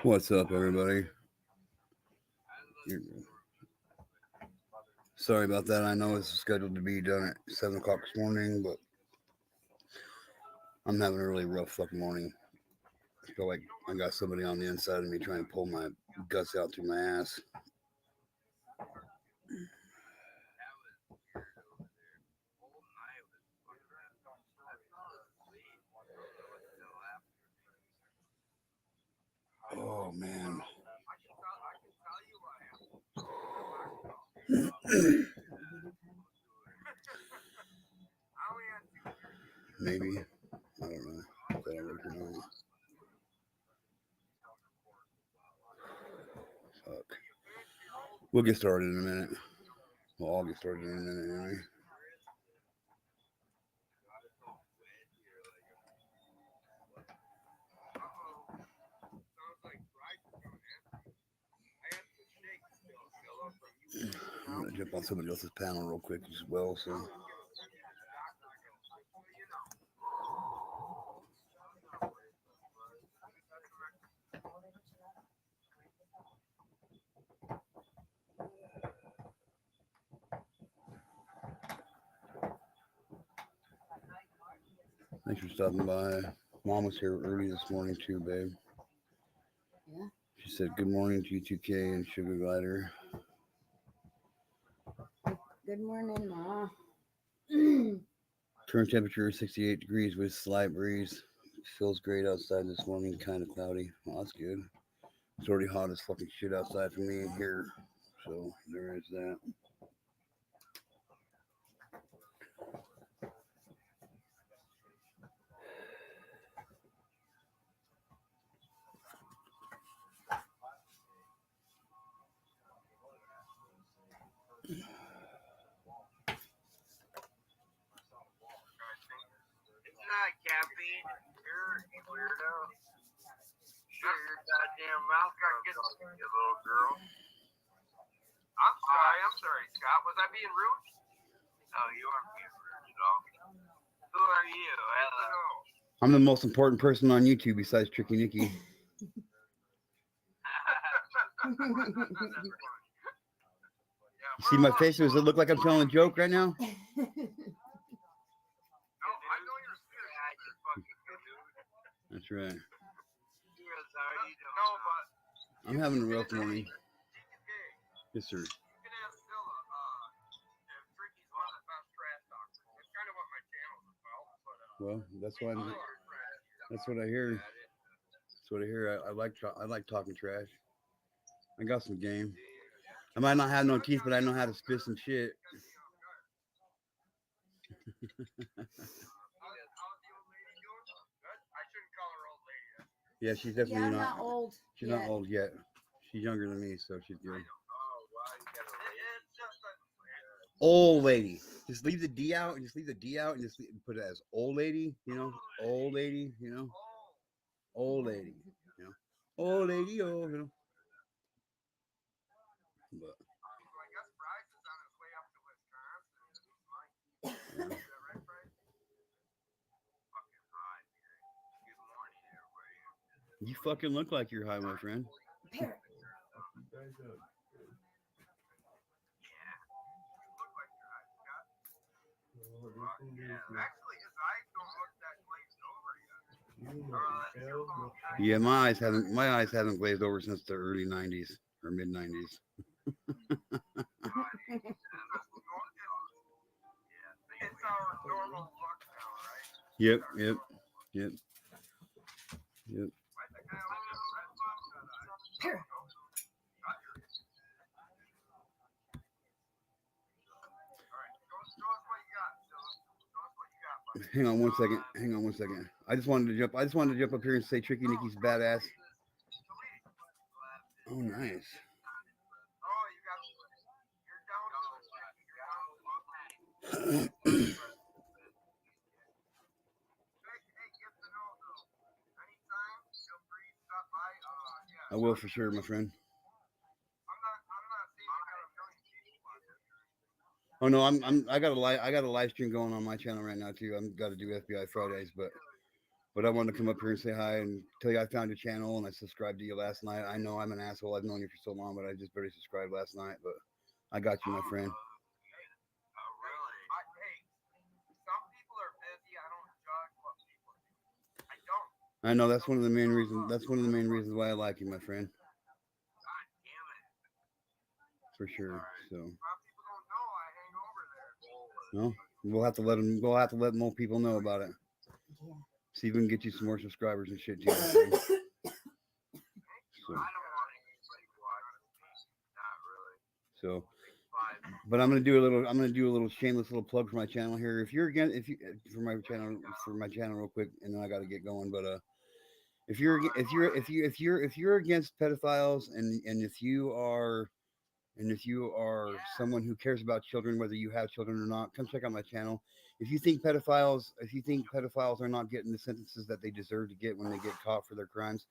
What's up, everybody? Sorry about that. I know it's scheduled to be done at 7 o'clock this morning, but I'm having a really rough fucking morning. I feel like I got somebody on the inside of me trying to pull my guts out through my ass. Oh, man. Maybe. I don't know if that'll work or not. Fuck. We'll get started in a minute. Well, I'll get started in a minute anyway. I'm going to jump on somebody else's panel real quick as well, so. Thanks for stopping by. Mom was here early this morning too, babe. Yeah. She said good morning to U2K and Sugar Glider. Good morning, Ma. Current temperature is 68 degrees with slight breeze. Feels great outside this morning, kind of cloudy. Well, that's good. It's already hot as fucking shit outside for me here. So there is that. It's not caffeine. You weirdo. Shut your goddamn mouth, you little girl. I'm sorry, Scott. Was I being rude? No, you aren't being rude at all. Who are you? Hello. I'm the most important person on YouTube besides Tricky Nikki. You see my face? Does it look like I'm telling a joke right now? No, I know you're serious. You fucking good dude. That's right. Yes, how are you doing? No, but I'm having a rough morning. Yes, sir. you can ask Zilla. Tricky's one of the best trash talkers. That's kind of what my channel's about. But, Well, that's why that's what I hear. That's what I hear. I like talking trash. I got some game. I might not have no teeth, but I know how to spit some shit. Yeah, she's definitely Yeah, I'm not old. She's yet. not old yet. She's younger than me, so she's good. Old lady. Just leave the D out and just put it as old lady. Old lady. Old lady. Old lady. Oh. But. Yeah. You fucking look like you're high, my friend. Parrot. Yeah, my eyes haven't glazed over since the early '90s or mid '90s. It's our normal look now, right? Yep. Parrot. Hang on one second. I just wanted to jump up here and say Tricky Nikki's badass. Oh, nice. I will for sure, my friend. Oh no, I got a live stream going on my channel right now too. I'm got to do FBI Fridays, but But I wanted to come up here and say hi and tell you I found your channel and I subscribed to you last night. I know I'm an asshole. I've known you for so long, but I just barely subscribed last night. But I got you, my friend. Oh, really? Hey, some people are busy. I don't judge what people do. I don't. I know that's one of the main reasons. That's one of the main reasons why I like you, my friend, God damn it. for sure. So, Some people don't know I hang over there. no, we'll have to let them. We'll have to let more people know about it. Yeah. See if we can get you some more subscribers and shit too. My friend. So, I don't want anybody watching me. Not really. so, Five. but I'm gonna do a little. I'm gonna do a little shameless little plug for my channel here. If you're again, if you for my channel real quick, and then I got to get going. But if you're against pedophiles and if you are someone who cares about children, whether you have children or not, come check out my channel. If you think pedophiles are not getting the sentences that they deserve to get when they get caught for their crimes,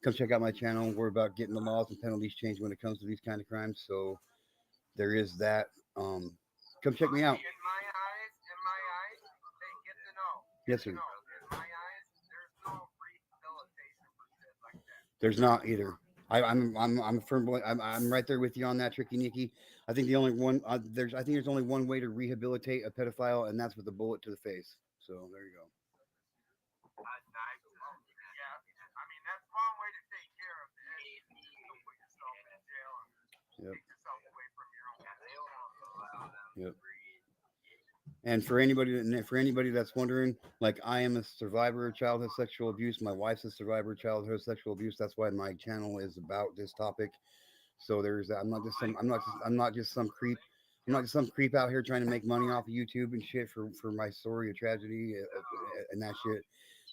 come check out my channel. We're about getting the laws and penalties changed when it comes to these kind of crimes. So there is that. Come check me out. In my eyes, they get to know. Yes, sir. In my eyes, there's no rehabilitation for shit like that. There's not either. I'm a firm boy. I'm right there with you on that, Tricky Nikki. I think the only one I think there's only one way to rehabilitate a pedophile, and that's with a bullet to the face. So there you go. Yeah, I mean that's one way to take care of it. Don't put yourself in jail and Yep. take yourself away from your own. They won't allow them Yep. to breathe. And for anybody that's wondering, like I am a survivor of childhood sexual abuse. My wife's a survivor of childhood sexual abuse. That's why my channel is about this topic. So there's that. I'm not just some creep. I'm not just some creep out here trying to make money off of YouTube and shit for my story of tragedy and that shit.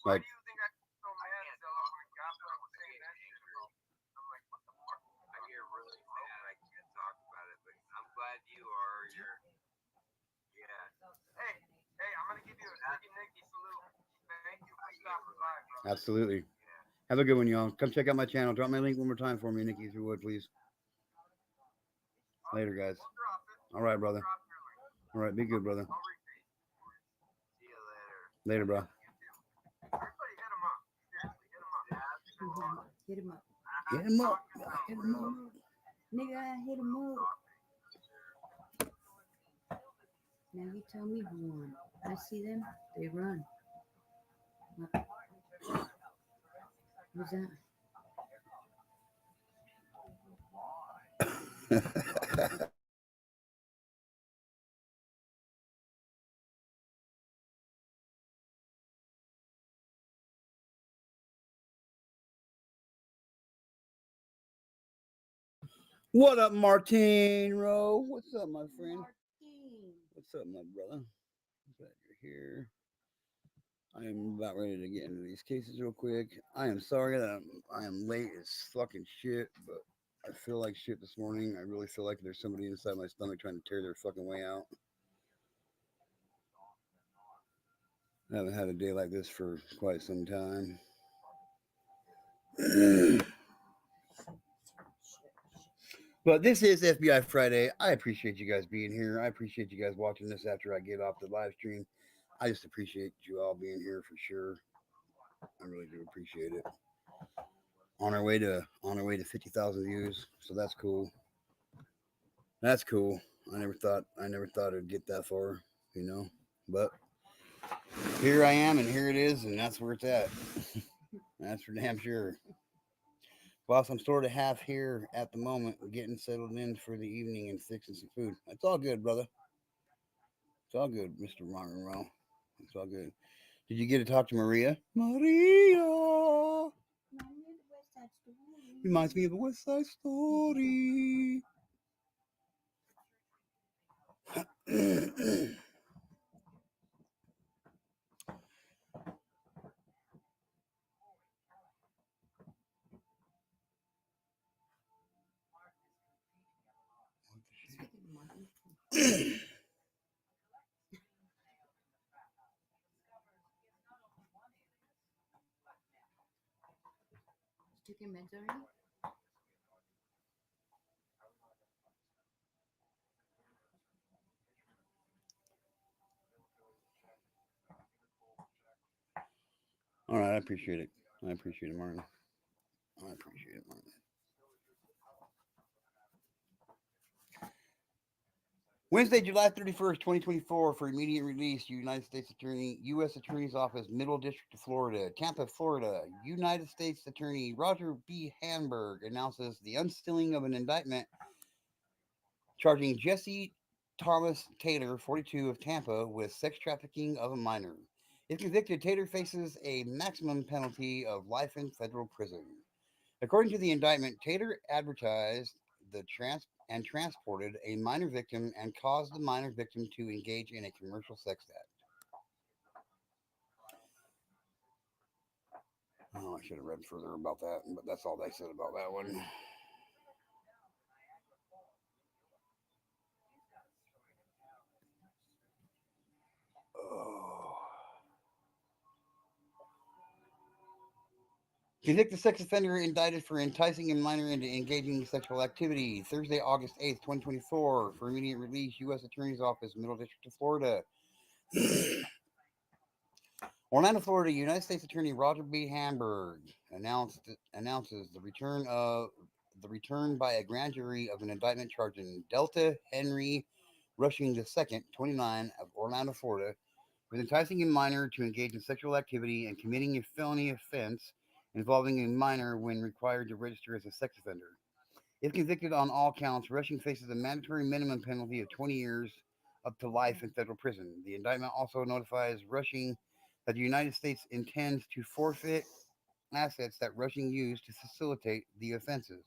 Why Like do you think I get so mad when Gopro was saying that shit about? I'm like, what the fuck? I get really mad. I can't talk about it, but I'm glad you are. Yeah. Hey, I'm gonna give you a Tricky Nicky salute. Thank you for stopping by, bro. absolutely. Yeah. Have a good one, y'all. Come check out my channel. Drop my link one more time for me, Nikki, if you would, please. Later, guys. We'll drop it. All right, brother. Drop your link. All right, be good, brother. I'll repeat. See you later. Later, bro. Everybody hit him up. Seriously, hit him up. Hit him up. Hit him up. Hit him up. Nigga, hit him up. Now you tell me who won. I see them, they run. What? Who's that? What up, Martin Rowe? What's up, my friend? Martin. What's up, my brother? Glad you're here. I am about ready to get into these cases real quick. I am sorry that I am late as fucking shit, but I feel like shit this morning. I really feel like there's somebody inside my stomach trying to tear their fucking way out. I haven't had a day like this for quite some time. But this is FBI Friday. I appreciate you guys being here. I appreciate you guys watching this after I get off the live stream. I just appreciate you all being here for sure. I really do appreciate it. On our way to 50,000 views, so that's cool. That's cool. I never thought it'd get that far, you know. But here I am, and here it is, and that's where it's at. That's for damn sure. Boss, I'm sort of half here at the moment, getting settled in for the evening and fixing some food. It's all good, brother. It's all good, Mr. Monroe. It's all good. Did you get to talk to Maria? Maria reminds me of a West Side Story. You took your meds already? All right, I appreciate it. I appreciate it, Martin. I appreciate it, Martin. Wednesday, July 31st, 2024, for immediate release, United States Attorney, U.S. Attorney's Office, Middle District of Florida, Tampa, Florida. United States Attorney Roger B. Hamburg announces the unstilling of an indictment charging Jesse Thomas Taylor, 42, of Tampa, with sex trafficking of a minor. If convicted, Taylor faces a maximum penalty of life in federal prison. According to the indictment, Taylor advertised and transported a minor victim and caused the minor victim to engage in a commercial sex act. Oh, I should have read further about that, but that's all they said about that one. Oh. Convicted sex offender indicted for enticing a minor into engaging in sexual activity. Thursday, August 8th, 2024, for immediate release, U.S. Attorney's Office, Middle District of Florida. Orlando, Florida, United States Attorney Roger B. Hamburg announces the return by a grand jury of an indictment charging Delta Henry Rushing II, 29, of Orlando, Florida, with enticing a minor to engage in sexual activity and committing a felony offense involving a minor when required to register as a sex offender. If convicted on all counts, Rushing faces a mandatory minimum penalty of 20 years up to life in federal prison. The indictment also notifies Rushing that the United States intends to forfeit assets that Rushing used to facilitate the offenses.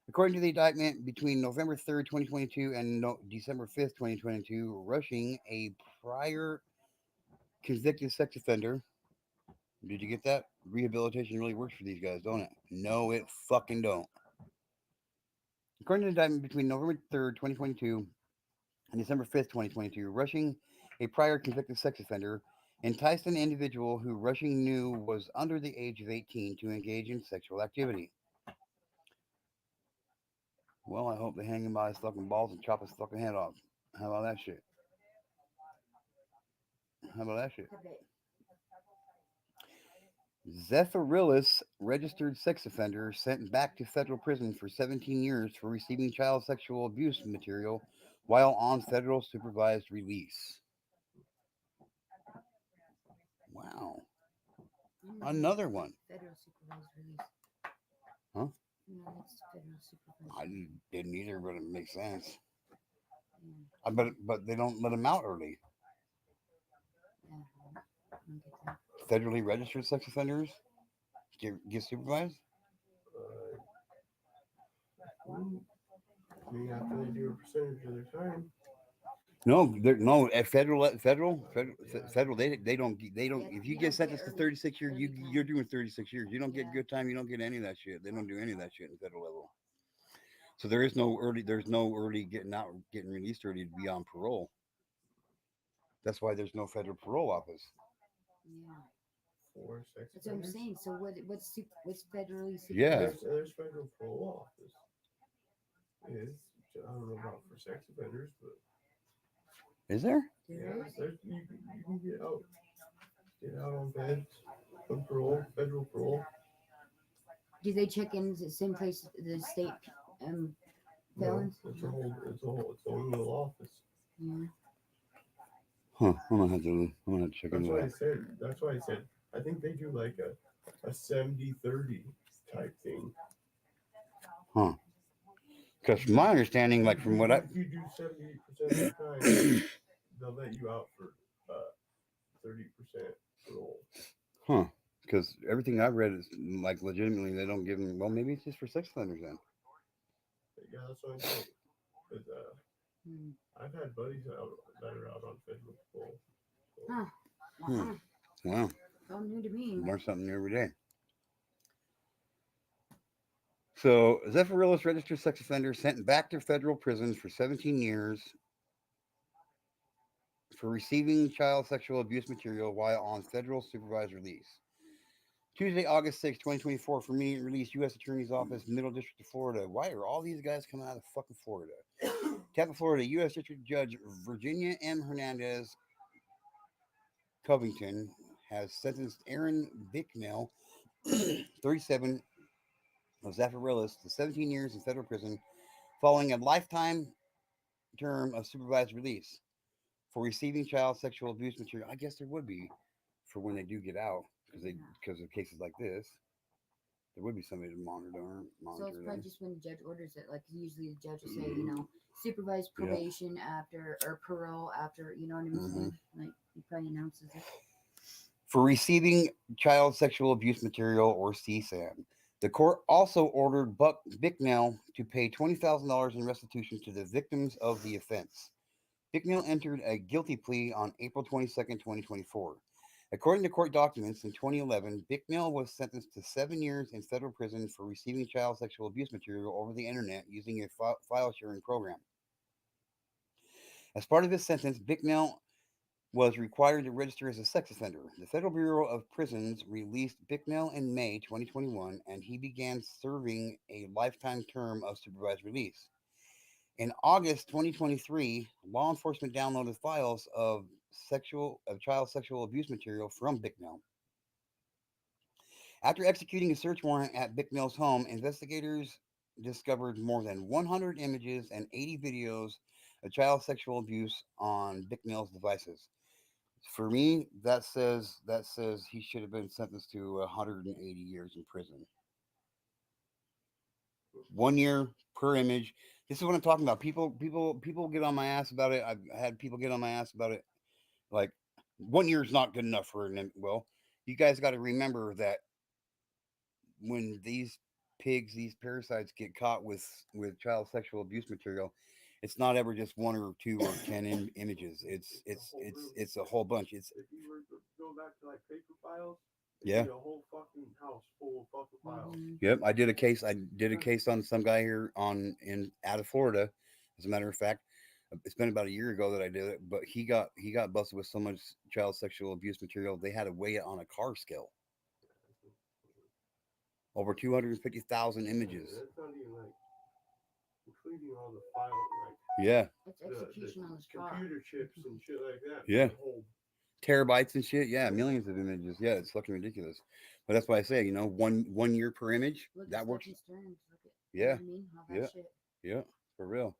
According to the indictment, between November 3rd, 2022 and December 5th, 2022, Rushing, a prior convicted sex offender. Did you get that? Rehabilitation really works for these guys, don't it? No, it fucking don't. According to the indictment, between November 3rd, 2022 and December 5th, 2022, Rushing, a prior convicted sex offender, enticed an individual who Rushing knew was under the age of 18 to engage in sexual activity. Well, I hope they hang him by his fucking balls and chop his fucking head off. How about that shit? How about that shit? Zephyrillis, registered sex offender, sent back to federal prison for 17 years for receiving child sexual abuse material while on federal supervised release. Wow. Another one. Federal supervised release. Huh? No, that's federal supervised. I didn't either, but it makes sense. Yeah. But they don't let him out early. Yeah. I don't get that. Federally registered sex offenders get supervised? I mean, after they do a percentage of their time. No. At federal. They don't. If you get sentenced to 36 years, you're doing 36 years. You don't get good time. You don't get any of that shit. They don't do any of that shit in federal level. So there's no early getting out, getting released early to be on parole. That's why there's no federal parole office. Yeah. For sex That's what I'm offenders. saying. So what's federally supervised? Yeah. There's federal parole office. I don't know about for sex offenders, but Is there? There is? you can get out on bed, on parole, federal parole. Do they check in the same place the state No, felons? it's its own little office. Yeah. Huh. I'm gonna have to check into that. That's why I said I think they do like a 70-30 type thing. Huh. Because from my understanding, like from what I if you do 70% of the time, they'll let you out for 30% parole. Huh. Because everything I've read is like legitimately they don't give them. Well, maybe it's just for sex offenders then. Yeah, that's what I'm saying. But Hmm. I've had buddies that are out on federal parole. So, Huh. Hmm. Wow. All new to me. Learn something new every day. So, Zephyrillis, registered sex offender, sent back to federal prisons for 17 years for receiving child sexual abuse material while on federal supervised release. Tuesday, August 6, 2024, for immediate release, U.S. Attorney's Office, Middle District of Florida. Why are all these guys coming out of fucking Florida? Tampa, Florida, U.S. District Judge Virginia M. Hernandez Covington has sentenced Aaron Bicknell, 37, of Zaffarillas, to 17 years in federal prison following a lifetime term of supervised release for receiving child sexual abuse material. I guess there would be for when they do get out because of cases like this. There would be somebody to monitor So it's them. probably just when the judge orders it. Like usually the judge will say, you know, supervised Yeah. probation after or parole after. You know what I'm saying? Like he probably announces it. For receiving child sexual abuse material or CSAM. The court also ordered Buck Bicknell to pay $20,000 in restitution to the victims of the offense. Bicknell entered a guilty plea on April 22nd, 2024. According to court documents, in 2011, Bicknell was sentenced to 7 years in federal prison for receiving child sexual abuse material over the internet using a file sharing program. As part of his sentence, Bicknell was required to register as a sex offender. The Federal Bureau of Prisons released Bicknell in May 2021, and he began serving a lifetime term of supervised release. In August 2023, law enforcement downloaded files of child sexual abuse material from Bicknell. After executing a search warrant at Bicknell's home, investigators discovered more than 100 images and 80 videos of child sexual abuse on Bicknell's devices. For me, that says he should have been sentenced to 180 years in prison. 1 year per image. This is what I'm talking about. People get on my ass about it. I've had people get on my ass about it. Like 1 year is not good enough for an. Well, you guys got to remember that when these pigs, these parasites, get caught with child sexual abuse material, it's not ever just 1 or 2 or 10 images. It's a whole bunch. It's If you were to go back to like paper files, Yeah. it'd be a whole fucking house full of fucking files. Yep, I did a case on some guy here out of Florida. As a matter of fact, it's been about a year ago that I did it, but he got busted with so much child sexual abuse material they had to weigh it on a car scale. Over 250,000 images. That's not even like including all the files, like Yeah, It's execution on the spot. computer chips and shit like that. Yeah. The whole terabytes and shit. Yeah, millions of images. Yeah, it's fucking ridiculous. But that's why I say, one year per image, Look at that works. Stephen Stearns, look at, Yeah. You know what I mean? How that Yeah. shit. Yeah, for real.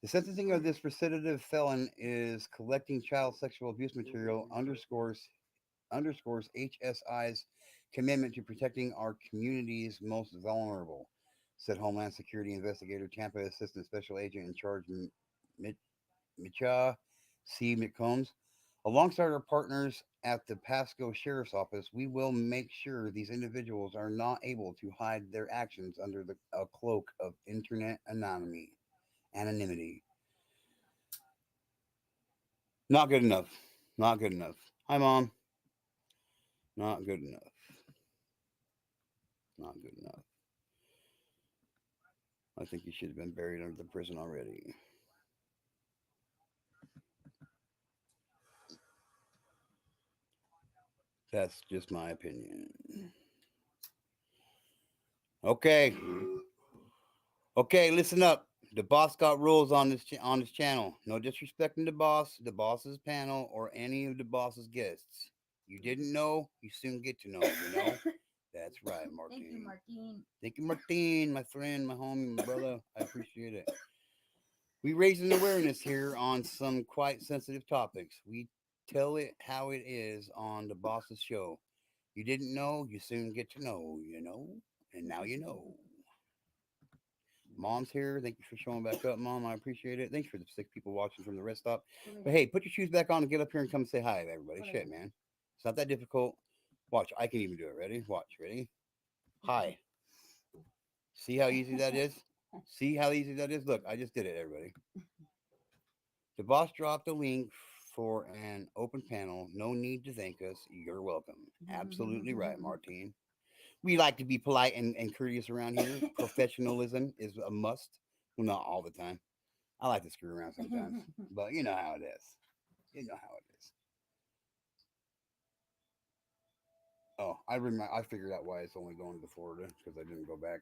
The sentencing of this recidivistic felon is collecting child sexual abuse material underscores HSI's commitment to protecting our community's most vulnerable, said Homeland Security Investigator, Tampa Assistant Special Agent in Charge, Micha C. McCombs. Alongside our partners at the Pasco Sheriff's Office, we will make sure these individuals are not able to hide their actions under a cloak of internet anonymity. Not good enough. Not good enough. Hi, Mom. Not good enough. Not good enough. I think you should have been buried under the prison already. That's just my opinion. Okay. Okay, listen up. The boss got rules on this channel. No disrespecting the boss's panel, or any of the boss's guests. You didn't know, you soon get to know. That's right, Martin. Thank you, Martin. Thank you, Martin, my friend, my homie, my brother. I appreciate it. We raise an awareness here on some quite sensitive topics. We tell it how it is on the boss's show. You didn't know, you soon get to know, and now you know. Mom's here. Thank you for showing back up, Mom. I appreciate it. Thanks for the 6 people watching from the rest stop. But hey, put your shoes back on and get up here and come say hi to everybody. Shit, man. It's not that difficult. Watch. I can even do it. Ready? Watch. Ready? Hi. See how easy that is? See how easy that is? Look, I just did it, everybody. The boss dropped a link for an open panel. No need to thank us. You're welcome. Absolutely right, Martine. We like to be polite and courteous around here. Professionalism is a must. Well, not all the time. I like to screw around sometimes, but you know how it is. You know how it is. Oh, I figured out why it's only going to Florida, because I didn't go back.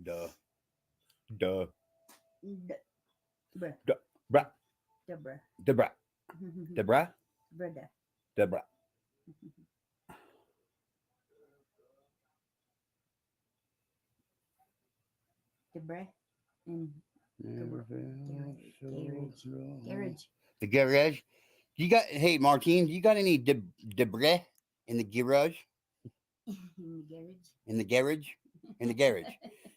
Duh. Bruh. Bruh. Bruh. Debra. Debra. Brother. Debra. Debray and Never felt so garage. wrong. Garage. The garage. You got? Hey, Martine, you got any debris in the garage? In the garage. In the garage? In the garage.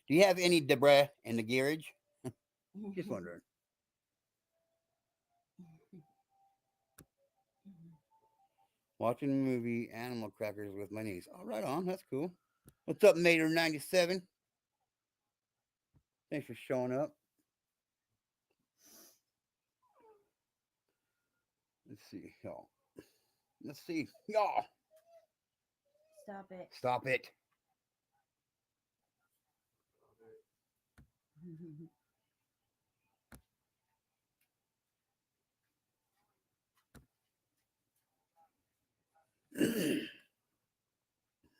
Do you have any debris in the garage? Just wondering. Watching a movie Animal Crackers with my niece. Oh, right on. That's cool. What's up, Mater97? Thanks for showing up. Let's see, y'all. Let's see, y'all. Stop it. Stop it.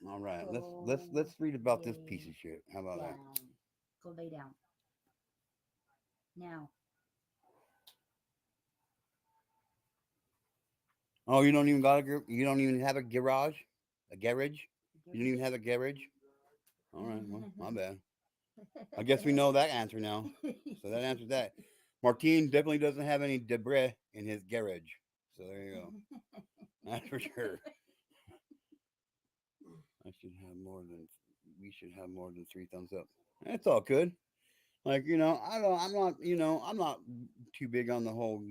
All right, let's read about this piece of shit. How about that? Down. Go lay down. Now. Oh, you don't even got a you don't even have a garage, a garage. You don't even have a garage. All right, well, my bad. I guess we know that answer now. So that answers that. Martine definitely doesn't have any debris in his garage. So there you go. That's for sure. I should have more than we should have more than 3 thumbs up. That's all good. Like, I'm not too big on the whole,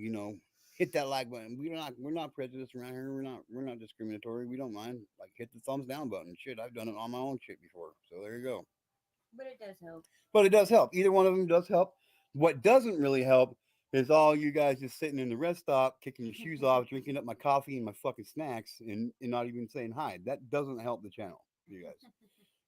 hit that like button. We're not prejudiced around here. We're not discriminatory. We don't mind. Like, hit the thumbs down button. Shit, I've done it on my own shit before. So there you go. But it does help. But it does help. Either one of them does help. What doesn't really help is all you guys just sitting in the rest stop, kicking your shoes off, drinking up my coffee and my fucking snacks, and not even saying hi. That doesn't help the channel, you guys.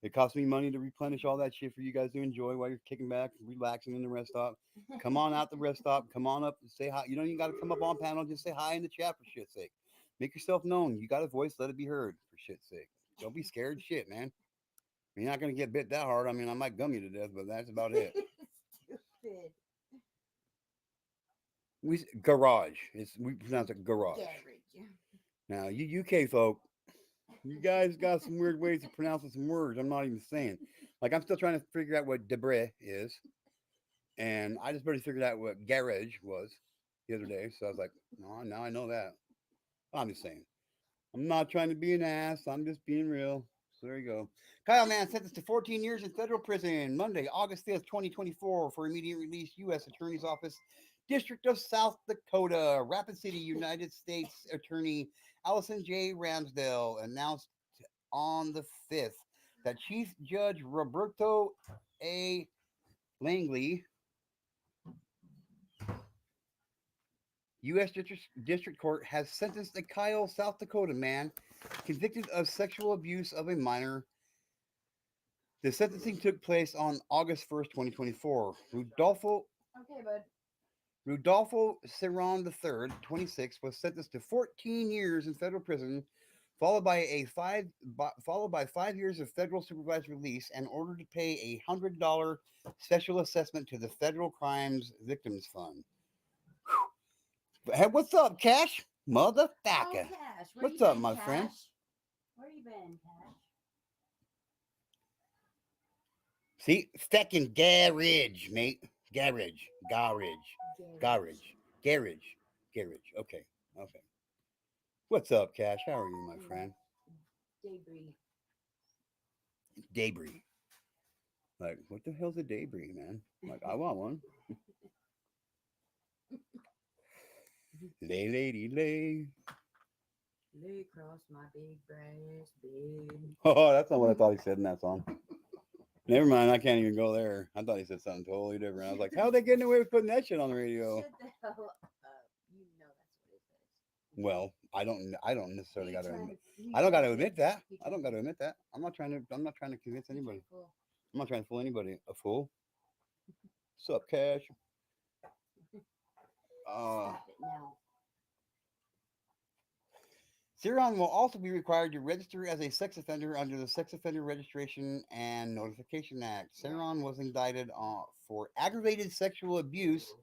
It costs me money to replenish all that shit for you guys to enjoy while you're kicking back, relaxing in the rest stop. Come on out the rest stop. Come on up and say hi. You don't even got to come up on panel. Just say hi in the chat for shit's sake. Make yourself known. You got a voice. Let it be heard for shit's sake. Don't be scared. Shit, man. You're not going to get bit that hard. I mean, I might gum you to death, but that's about it. Stupid. Garage. We pronounce it garage. Garage. Now, you UK folk, you guys got some weird ways of pronouncing some words I'm not even saying. Like, I'm still trying to figure out what debris is. And I just barely figured out what garage was the other day. So I was like, no, now I know that. I'm just saying. I'm not trying to be an ass. I'm just being real. So there you go. Kyle Mann sentenced to 14 years in federal prison Monday, August 5th, 2024 for immediate release, U.S. Attorney's Office, District of South Dakota. Rapid City, United States Attorney Allison J. Ramsdale announced on the 5th that Chief Judge Roberto A. Langley, U.S. District Court, has sentenced a Kyle, South Dakota man convicted of sexual abuse of a minor. The sentencing took place on August 1st, 2024. Okay, bud. Rudolfo Cerron III, 26, was sentenced to 14 years in federal prison, followed by 5 years of federal supervised release, and ordered to pay a $100 special assessment to the Federal Crimes Victims Fund. Hey, what's up, Cash? Motherfucker. Oh, Cash. Where What's you up, been, my Cash? friend? Where you been, Cash? See, second garage, mate. Garage. Okay. What's up, Cash? How are you, my friend? Debris. Like, what the hell's a debris, man? Like, I want one. Lay, lady, lay. Lay across my big brass bed. Oh, that's not what I thought he said in that song. Never mind, I can't even go there. I thought he said something totally different. I was like, how are they getting away with putting that shit on the radio? Shut the hell up. You know that's what it says. Well, I don't necessarily got to admit. I don't got to admit that. I don't got to admit that. I'm not trying to convince anybody. I'm not trying to fool anybody. A fool? What's up, Cash? Stop it now. Cerron will also be required to register as a sex offender under the Sex Offender Registration and Notification Act. Cerron was indicted for aggravated sexual abuse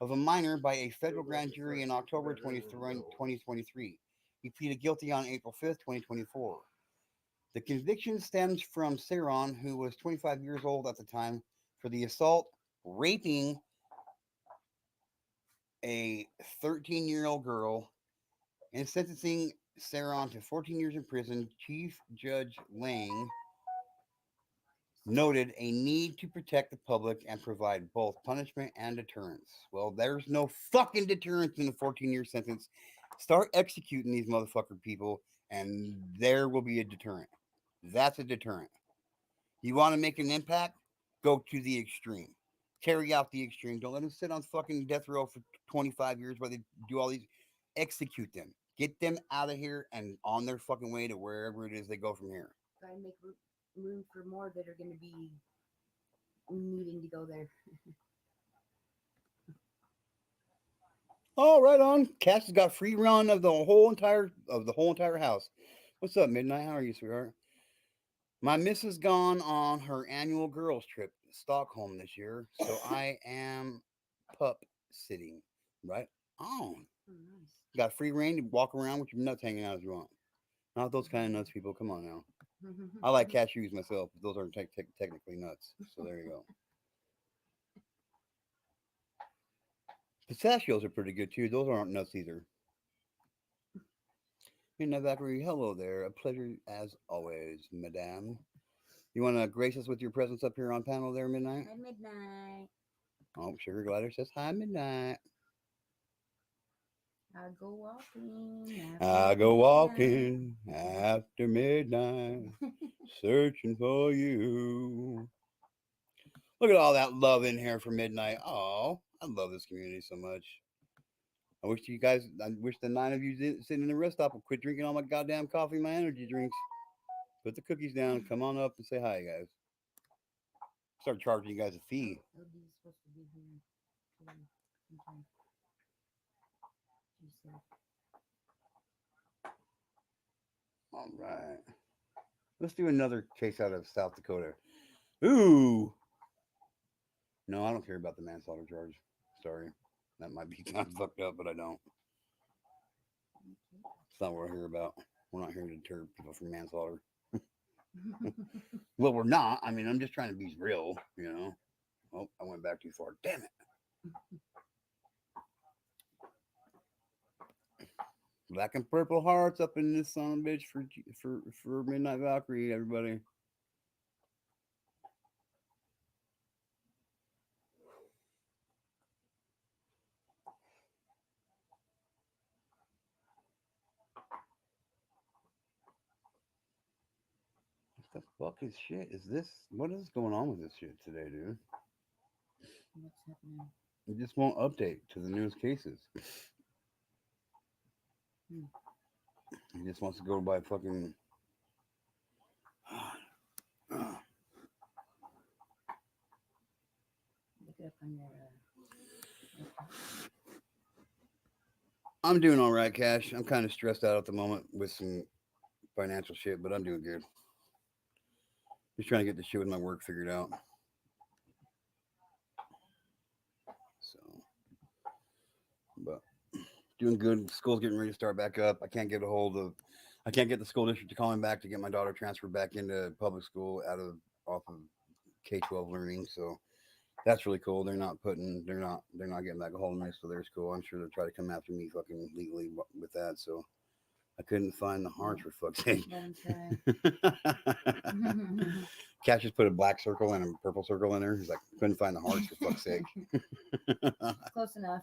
of a minor by a federal grand jury in October 2023. He pleaded guilty on April 5th, 2024. The conviction stems from Saron, who was 25 years old at the time, for the assault, raping a 13-year-old girl, and sentencing Saron to 14 years in prison. Chief Judge Lang noted a need to protect the public and provide both punishment and deterrence. Well, there's no fucking deterrence in a 14-year sentence. Start executing these motherfucker people, and there will be a deterrent. That's a deterrent. You want to make an impact? Go to the extreme. Carry out the extreme. Don't let them sit on fucking death row for 25 years while they do all these. Execute them. Get them out of here and on their fucking way to wherever it is they go from here. Gotta make room for more that are going to be needing to go there. Oh, right on. Cass has got free run of the whole entire house. What's up, Midnight? How are you, sweetheart? My missus gone on her annual girls trip to Stockholm this year, so I am pup sitting. Right on. Oh, nice. Got free reign to walk around with your nuts hanging out as you want. Not those kind of nuts, people. Come on now. I like cashews myself, but those aren't technically nuts. So there you go. Pistachios are pretty good too. Those aren't nuts either. Midnight Valkyrie, hello there. A pleasure as always, madame. You want to grace us with your presence up here on panel there, Midnight? At midnight, Oh, Sugar Glider says hi, Midnight. I go walking. I go walking after midnight, searching for you. Look at all that love in here for Midnight. Oh, I love this community so much. I wish the 9 of you sitting in the rest stop would quit drinking all my goddamn coffee, my energy drinks. Put the cookies down, come on up and say hi, guys. Start charging you guys a fee. LD's supposed to be here. Okay. She said, All right. Let's do another case out of South Dakota. Ooh. No, I don't care about the manslaughter charge. Sorry. That might be kind of fucked up, but I don't. It's not what we're here about. We're not here to deter people from manslaughter. Well, we're not. I mean, I'm just trying to be real, you know. Oh, I went back too far. Damn it. Black and purple hearts up in this son of a bitch for Midnight Valkyrie, everybody. What the fuck is shit? Is this what is going on with this shit today, dude? what's happening? It just won't update to the newest cases. He just wants to go by fucking. Look it up on your. I'm doing all right, Cash. I'm kind of stressed out at the moment with some financial shit, but I'm doing good. Just trying to get the shit with my work figured out. So, but doing good. School's getting ready to start back up. I can't get the school district to call me back to get my daughter transferred back into public school off of K-12 learning. So that's really cool. They're not getting back a hold of me, so there's cool. I'm sure they'll try to come after me fucking legally with that. So I couldn't find the hearts for fuck's sake. Cash just put a black circle and a purple circle in there. He's like, couldn't find the hearts for fuck's sake. Close enough.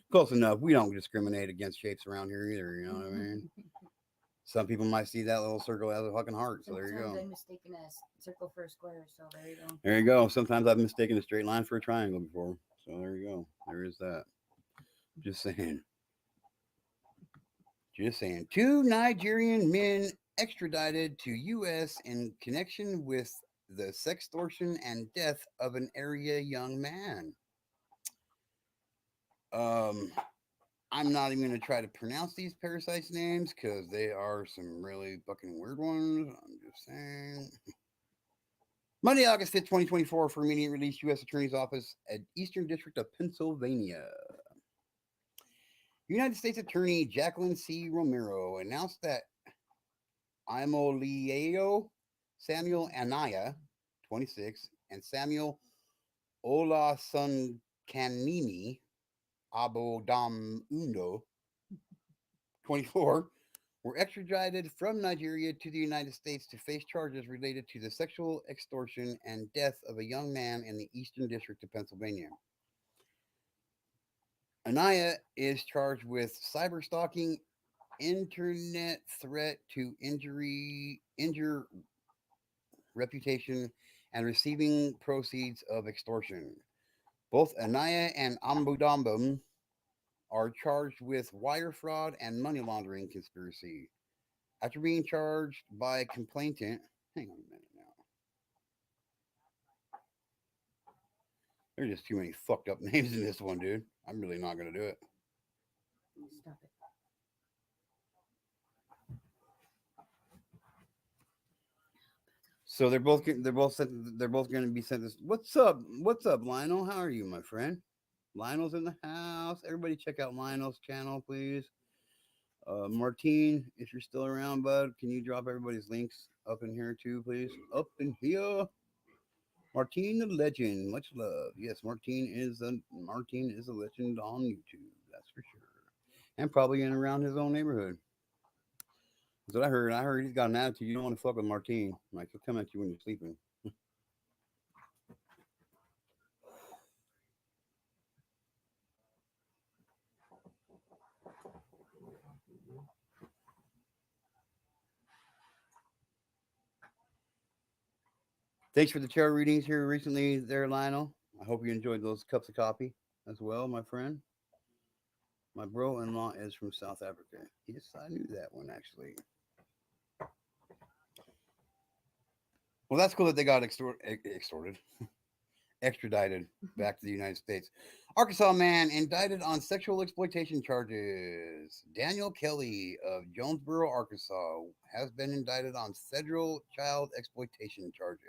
Close enough. We don't discriminate against shapes around here either. You know what I mean? Some people might see that little circle as a fucking heart. So there you go. I'm mistaken a circle for a square. So there you go. There you go. Sometimes I've mistaken a straight line for a triangle before. So there you go. There is that. Just saying. Just saying. 2 Nigerian men extradited to U.S. in connection with the sextortion and death of an area young man. I'm not even going to try to pronounce these parasites' names because they are some really fucking weird ones. I'm just saying. Monday, August 5th, 2024, for immediate release, U.S. Attorney's Office at Eastern District of Pennsylvania. United States Attorney Jacqueline C. Romero announced that Imolio Samuel Anaya, 26, and Samuel Olasunkanini Abodamundo, 24, were extradited from Nigeria to the United States to face charges related to the sexual extortion and death of a young man in the Eastern District of Pennsylvania. Anaya is charged with cyber stalking, internet threat to injure reputation, and receiving proceeds of extortion. Both Anaya and Ambudambum are charged with wire fraud and money laundering conspiracy. After being charged by complainant, hang on a minute now. There's just too many fucked up names in this one, dude. I'm really not gonna do it. Stop it. So they're both going to be sentenced. What's up? What's up, Lionel? How are you, my friend? Lionel's in the house. Everybody check out Lionel's channel, please. Martine, if you're still around, bud, can you drop everybody's links up in here too, please? Up in here. Martine the legend. Much love. Yes, Martine is a legend on YouTube. That's for sure. And probably in around his own neighborhood. That's what I heard. I heard he's got an attitude. You don't want to fuck with Martine. Like, he'll come at you when you're sleeping. Thanks for the tarot readings here recently, there, Lionel. I hope you enjoyed those cups of coffee as well, my friend. My bro-in-law is from South Africa. Yes, I knew that one actually. Well, that's cool that they got extradited back to the United States. Arkansas man indicted on sexual exploitation charges. Daniel Kelly of Jonesboro, Arkansas, has been indicted on federal child exploitation charges.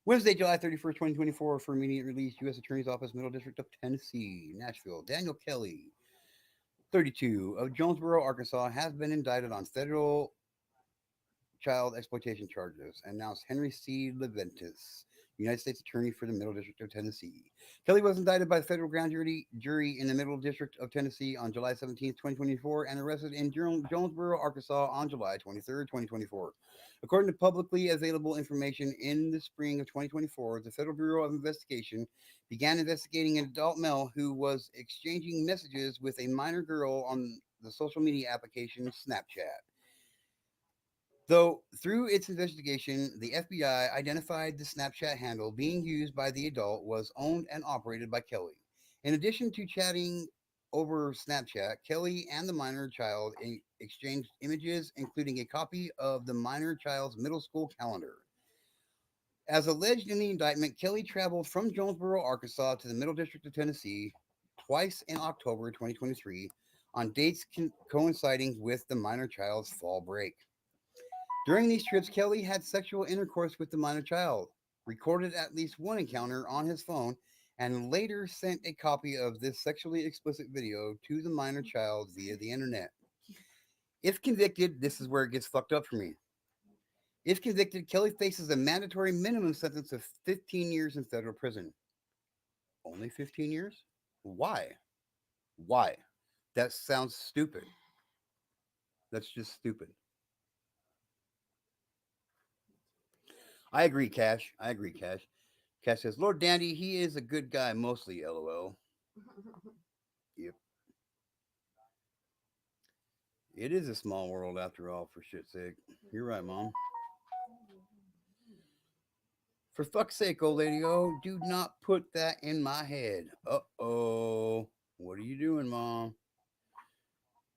Wednesday, July 31st, 2024, for immediate release, U.S. Attorney's Office, Middle District of Tennessee, Nashville. Daniel Kelly, 32, of Jonesboro, Arkansas, has been indicted on federal child exploitation charges, announced Henry C. Leventis, United States Attorney for the Middle District of Tennessee. Kelly was indicted by the federal grand jury in the Middle District of Tennessee on July 17, 2024, and arrested in Jonesboro, Arkansas on July 23, 2024. According to publicly available information, in the spring of 2024, the Federal Bureau of Investigation began investigating an adult male who was exchanging messages with a minor girl on the social media application Snapchat. Though through its investigation, the FBI identified the Snapchat handle being used by the adult was owned and operated by Kelly. In addition to chatting over Snapchat, Kelly and the minor child exchanged images, including a copy of the minor child's middle school calendar. As alleged in the indictment, Kelly traveled from Jonesboro, Arkansas to the Middle District of Tennessee twice in October 2023 on dates coinciding with the minor child's fall break. During these trips, Kelly had sexual intercourse with the minor child, recorded at least one encounter on his phone, and later sent a copy of this sexually explicit video to the minor child via the internet. If convicted, this is where it gets fucked up for me. If convicted, Kelly faces a mandatory minimum sentence of 15 years in federal prison. Only 15 years? Why? Why? That sounds stupid. That's just stupid. I agree, Cash. I agree, Cash. Cash says, Lord Dandy, he is a good guy mostly, LOL. Yep. It is a small world after all, for shit's sake. You're right, Mom. For fuck's sake, old lady, oh, do not put that in my head. Uh-oh. What are you doing, Mom?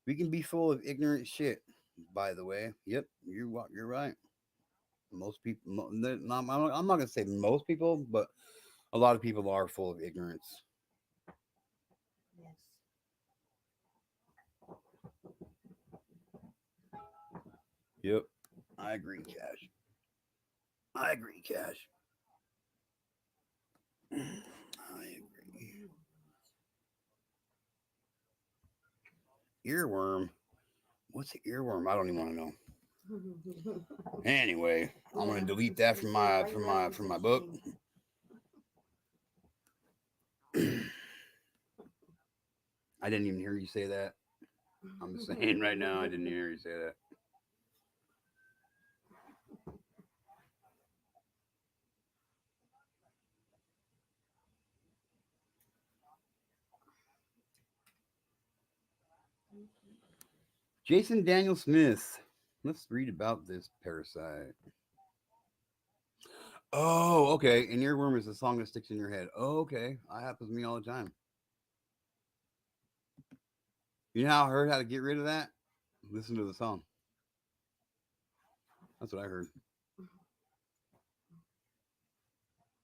We can be full of ignorant shit, by the way. Yep, you're right. Most people, I'm not going to say most people, but a lot of people are full of ignorance. Yes. Yep, I agree, Cash. I agree, Cash. I agree. Earworm. What's an earworm? I don't even want to know. Anyway, I'm gonna delete that from my book. I didn't even hear you say that. I'm just saying right now, I didn't hear you say that. Jason Daniel Smith. Let's read about this parasite. Oh, okay. An earworm is a song that sticks in your head. Oh, okay. That happens to me all the time. You know how I heard how to get rid of that? Listen to the song. That's what I heard.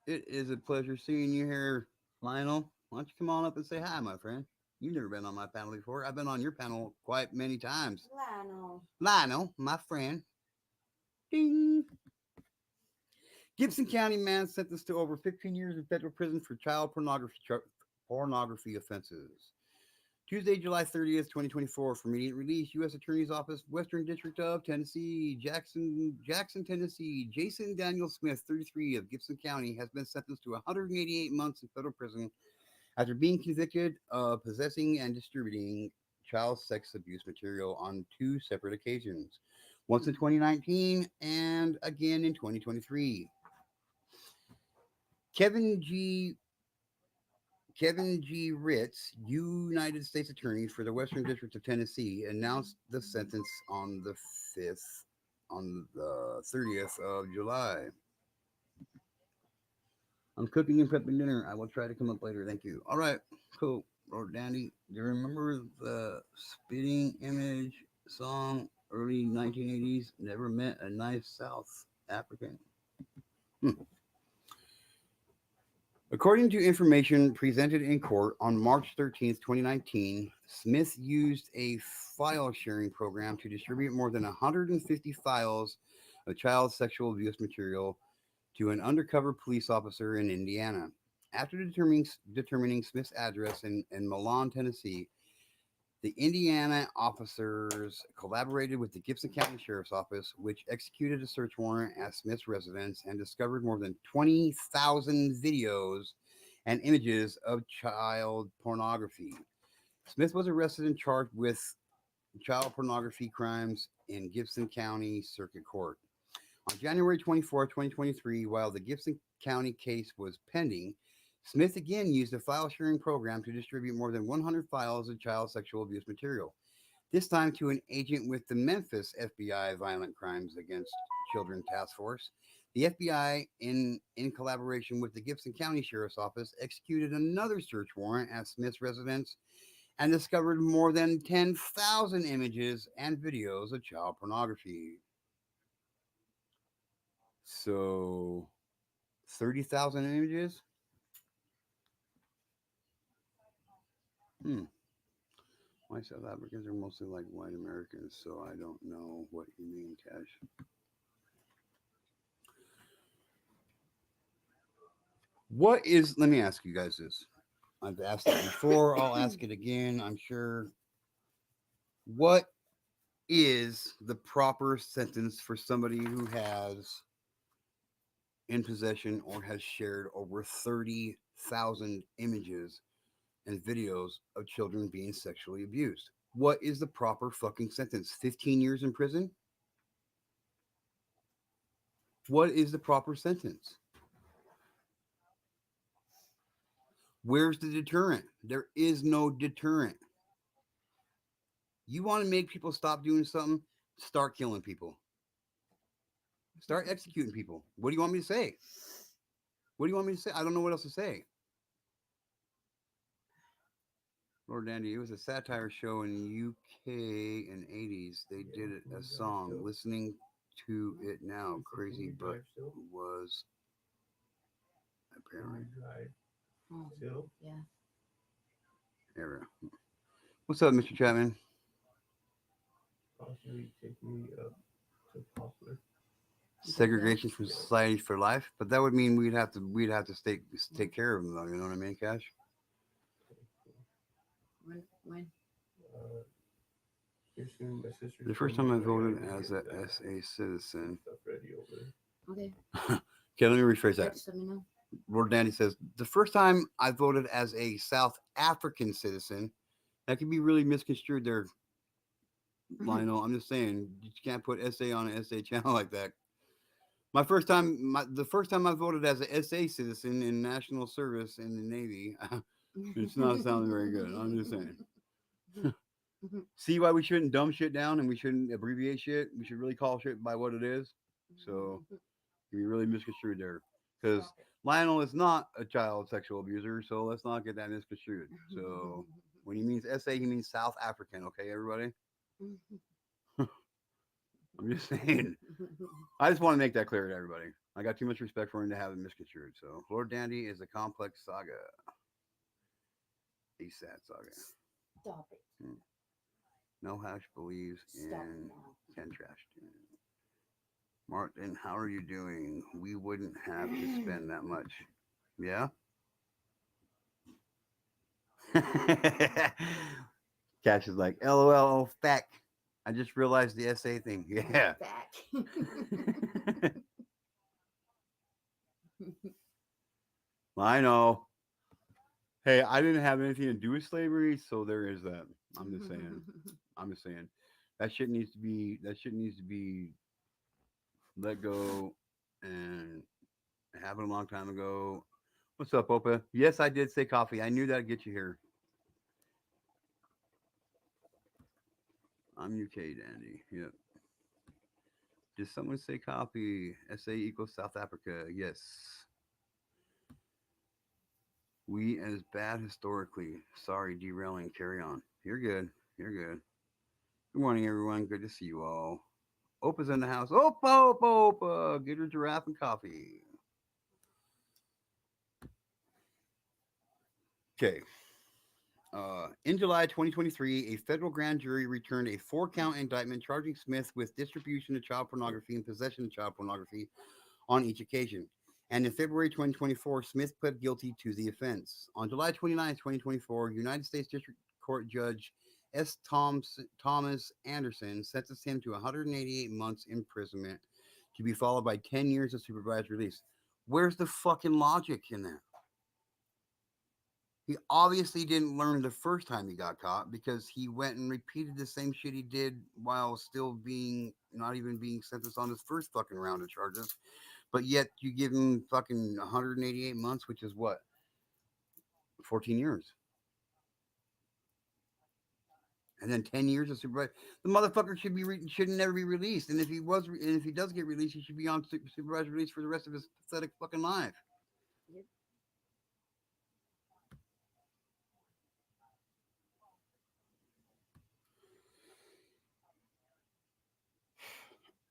It is a pleasure seeing you here, Lionel. Why don't you come on up and say hi, my friend? You've never been on my panel before. I've been on your panel quite many times. Lionel, my friend. Ding. Gibson County man sentenced to over 15 years in federal prison for child pornography offenses. Tuesday, July 30th, 2024, for immediate release, U.S. Attorney's Office, Western District of Tennessee, Jackson, Tennessee. Jason Daniel Smith, 33, of Gibson County, has been sentenced to 188 months in federal prison after being convicted of possessing and distributing child sex abuse material on 2 separate occasions, once in 2019 and again in 2023. Kevin G. Ritz, United States Attorney for the Western District of Tennessee, announced the sentence on the 30th of July. I'm cooking and prepping dinner. I will try to come up later. Thank you. All right, cool. Lord Dandy, do you remember the Spitting Image song, early 1980s? Never met a nice South African. According to information presented in court on March 13th, 2019, Smith used a file sharing program to distribute more than 150 files of child sexual abuse material to an undercover police officer in Indiana. After determining Smith's address in Milan, Tennessee, the Indiana officers collaborated with the Gibson County Sheriff's Office, which executed a search warrant at Smith's residence and discovered more than 20,000 videos and images of child pornography. Smith was arrested and charged with child pornography crimes in Gibson County Circuit Court. On January 24, 2023, while the Gibson County case was pending, Smith again used a file sharing program to distribute more than 100 files of child sexual abuse material, this time to an agent with the Memphis FBI Violent Crimes Against Children Task Force. The FBI, in collaboration with the Gibson County Sheriff's Office, executed another search warrant at Smith's residence and discovered more than 10,000 images and videos of child pornography. So, 30,000 images? White South Africans are mostly like white Americans, so I don't know what you mean, Cash. Let me ask you guys this. I've asked it before, I'll ask it again, I'm sure. What is the proper sentence for somebody who has in possession or has shared over 30,000 images and videos of children being sexually abused? What is the proper fucking sentence? 15 years in prison? What is the proper sentence? Where's the deterrent? There is no deterrent. You want to make people stop doing something? Start killing people. Start executing people. What do you want me to say? What do you want me to say? I don't know what else to say. Lord Dandy, it was a satire show in the UK in 80s. They did it a song. Listening to it now, crazy, but was apparently. Oh, Still? yeah. Era. What's up, Mr. Chapman? Possibly take me up to popular. Segregation from society for life, but that would mean we'd have to take care of them, though. You know what I mean, Cash? When? Uh, here soon. My sister. The first time I voted as a SA citizen. Stuff ready over there. Okay. Okay, let me rephrase that. Just let me know. Lord Dandy says, the first time I voted as a South African citizen, that could be really misconstrued there, Lionel. I'm just saying, you can't put SA on an SA channel like that. The first time I voted as a SA citizen in national service in the Navy, it's not sounding very good. I'm just saying. See why we shouldn't dumb shit down and we shouldn't abbreviate shit. We should really call shit by what it is. So you really misconstrued there. Because Lionel is not a child sexual abuser, so let's not get that misconstrued. So when he means SA, he means South African, okay, everybody? I'm just saying. I just want to make that clear to everybody. I got too much respect for him to have it misconstrued. So Lord Dandy is a complex saga. A sad saga. Stop it. No Hash believes Stop in now. Ken Trash. Martin, how are you doing? We wouldn't have to spend that much. Yeah? Cash is like, LOL, fact. I just realized the SA thing. Yeah. Back. I know. Hey, I didn't have anything to do with slavery, so there is that. I'm just saying. That shit needs to be let go, and it happened a long time ago. What's up, Opa? Yes, I did say coffee. I knew that'd get you here. I'm UK Dandy. Yep. Did someone say coffee? SA equals South Africa. Yes. We as bad historically. Sorry, derailing. Carry on. You're good. You're good. Good morning, everyone. Good to see you all. Opa's in the house. Opa, Opa, Opa. Get her giraffe and coffee. Okay. In July 2023, a federal grand jury returned a 4-count indictment charging Smith with distribution of child pornography and possession of child pornography on each occasion. And in February 2024, Smith pled guilty to the offense. On July 29, 2024, United States District Court Judge S. Thomas Anderson sentenced him to 188 months imprisonment to be followed by 10 years of supervised release. Where's the fucking logic in that? He obviously didn't learn the first time he got caught because he went and repeated the same shit he did while still not even being sentenced on his first fucking round of charges. But yet you give him fucking 188 months, which is what? 14 years. And then 10 years of supervised. The motherfucker should never be released. And if he does get released, he should be on supervised release for the rest of his pathetic fucking life. Yep.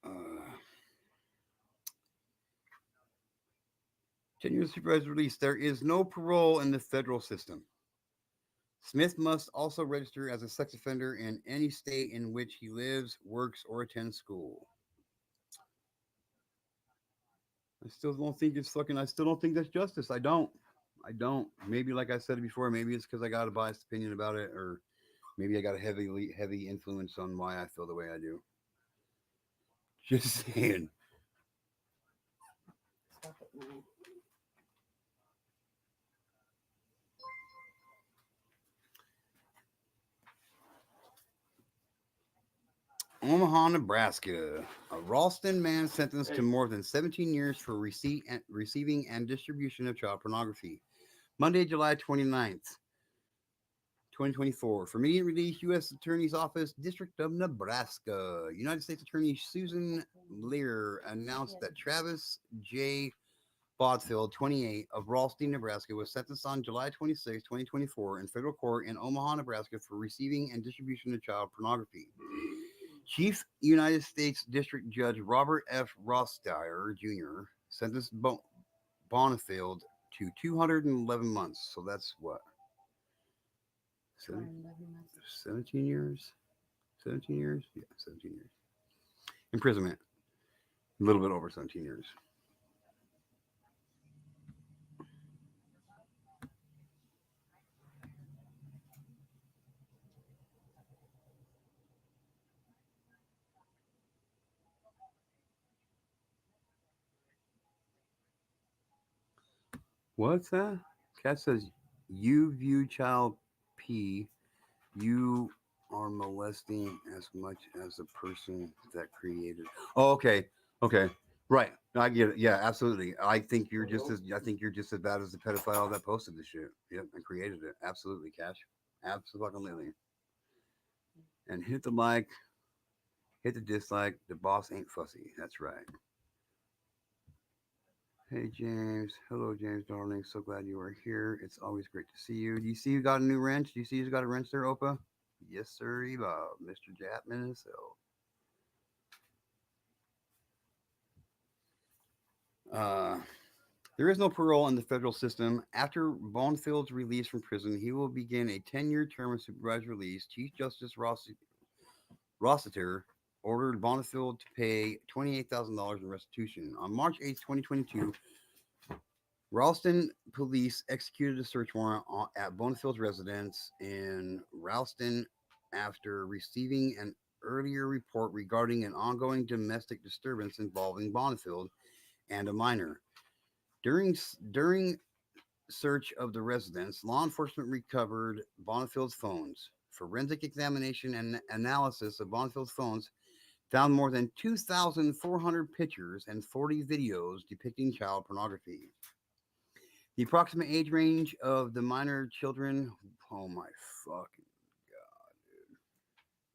Uh, 10 years supervised release. There is no parole in the federal system. Smith must also register as a sex offender in any state in which he lives, works, or attends school. I still don't think that's justice. I don't. Maybe, like I said before, maybe it's because I got a biased opinion about it, or maybe I got a heavy influence on why I feel the way I do. Just saying. Stop it, man. Omaha, Nebraska. A Ralston man sentenced to more than 17 years for receiving and distribution of child pornography. Monday, July 29th, 2024. For immediate release, U.S. Attorney's Office, District of Nebraska. United States Attorney Susan Lear announced that Travis J. Bodfield, 28, of Ralston, Nebraska, was sentenced on July 26, 2024, in federal court in Omaha, Nebraska, for receiving and distribution of child pornography. Chief United States District Judge Robert F. Rothsteyer Jr. sentenced Bonifield to 211 months. So that's what? 17 years? 17 years? Yeah, 17 years. Imprisonment. A little bit over 17 years. What's that? Cat says, you view child P, you are molesting as much as the person that created. Oh, okay. Okay. Right. No, I get it. Yeah, absolutely. I think you're just as bad as the pedophile that posted the shit. Yep, and created it. Absolutely, Cash. Absolutely. And hit the like, hit the dislike. The boss ain't fussy. That's right. Hey James. Hello James darling. So glad you are here. It's always great to see you. Do you see you got a new wrench? Do you see you got a wrench there, Opa? Yes, sir, Bob. Mr. Japman himself. Uh there is no parole in the federal system. After Bonefield's release from prison, he will begin a 10-year term of supervised release. Chief Justice Rossiter ordered Bonifield to pay $28,000 in restitution. On March 8th, 2022, Ralston police executed a search warrant at Bonefield's residence in Ralston after receiving an earlier report regarding an ongoing domestic disturbance involving Bonifield and a minor. During search of the residence, law enforcement recovered Bonifield's phones. Forensic examination and analysis of Bonifield's phones found more than 2,400 pictures and 40 videos depicting child pornography. The approximate age range of the minor children, oh my fucking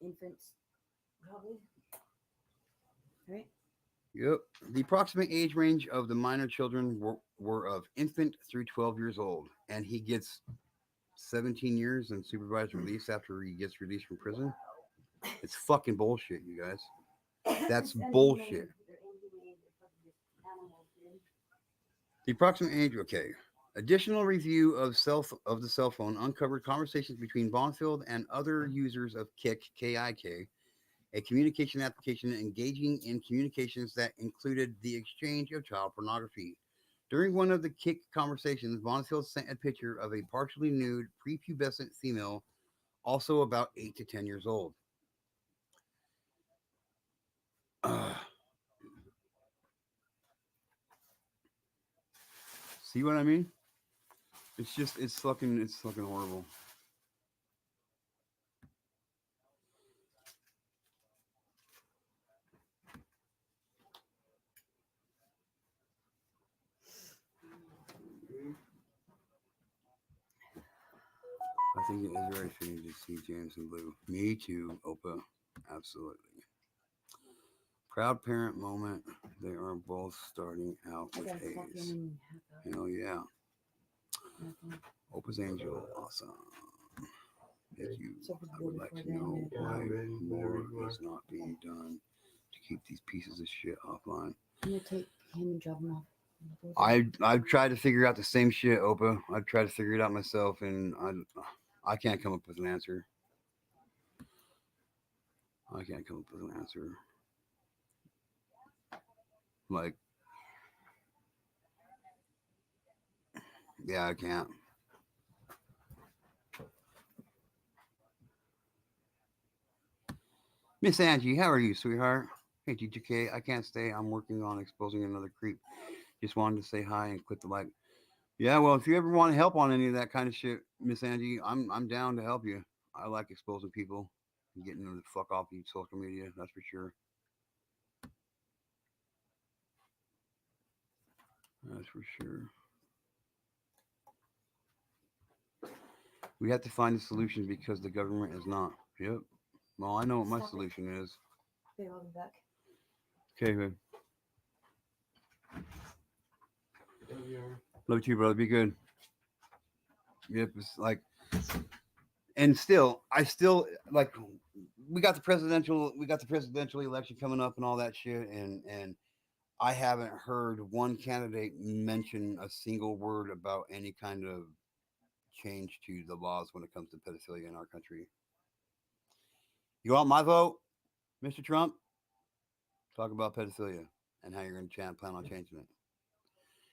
Infants, probably. Right? yep. The approximate age range of the minor children were of infant through 12 years old, and he gets 17 years in supervised release after he gets released from prison. It's fucking bullshit, you guys. That's bullshit. The approximate age, okay. Additional review of the cell phone uncovered conversations between Bonfield and other users of KIK, a communication application engaging in communications that included the exchange of child pornography. During one of the Kik conversations, Bonfield sent a picture of a partially nude, prepubescent female, also about 8 to 10 years old. Uh, see what I mean? It's fucking horrible. I think it is very fitting to see James in blue. Me too, Opa. Absolutely. Proud parent moment. They are both starting out I with got a A's. fucking half Hell yeah. hour. Opa's Angel. Awesome. Thank you. So for I would like to before know then, Yeah, why I'm ready more whenever you is are. not being done to keep these pieces of shit offline. I'm gonna take him and drop him off. I've tried to figure out the same shit, Opa. I've tried to figure it out myself, and I can't come up with an answer. I can't come up with an answer. Like, yeah, I can't. Miss Angie, how are you, sweetheart? Hey, TGK, I can't stay. I'm working on exposing another creep. Just wanted to say hi and click the like. Yeah, well, if you ever want help on any of that kind of shit, Miss Angie, I'm down to help you. I like exposing people and getting them to fuck off of social media. That's for sure. That's for sure. We have to find a solution because the government is not. Yep. Well, I know what my Stop it. solution is. Okay, I'll be back. Okay, babe. Love you. Love you, brother. Be good. Yep. It's like, and still, I still like. We got the presidential election coming up and all that shit, and I haven't heard one candidate mention a single word about any kind of change to the laws when it comes to pedophilia in our country. You want my vote, Mr. Trump? Talk about pedophilia and how you're going to plan on changing it.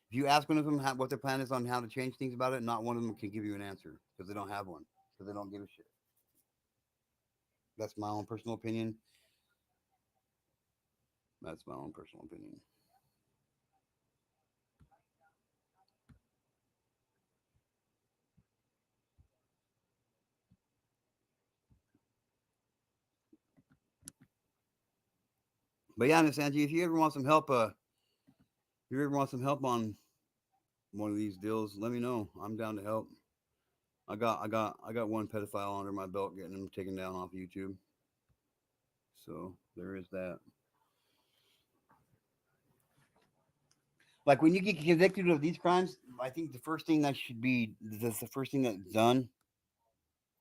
If you ask one of them what their plan is on how to change things about it, not one of them can give you an answer because they don't have one because they don't give a shit. That's my own personal opinion. That's my own personal opinion. But yeah, Miss Angie, if you ever want some help, if you ever want some help on one of these deals, let me know. I'm down to help. I got one pedophile under my belt, getting him taken down off YouTube. So there is that. Like when you get convicted of these crimes, I think the first thing that should be the first thing that's done.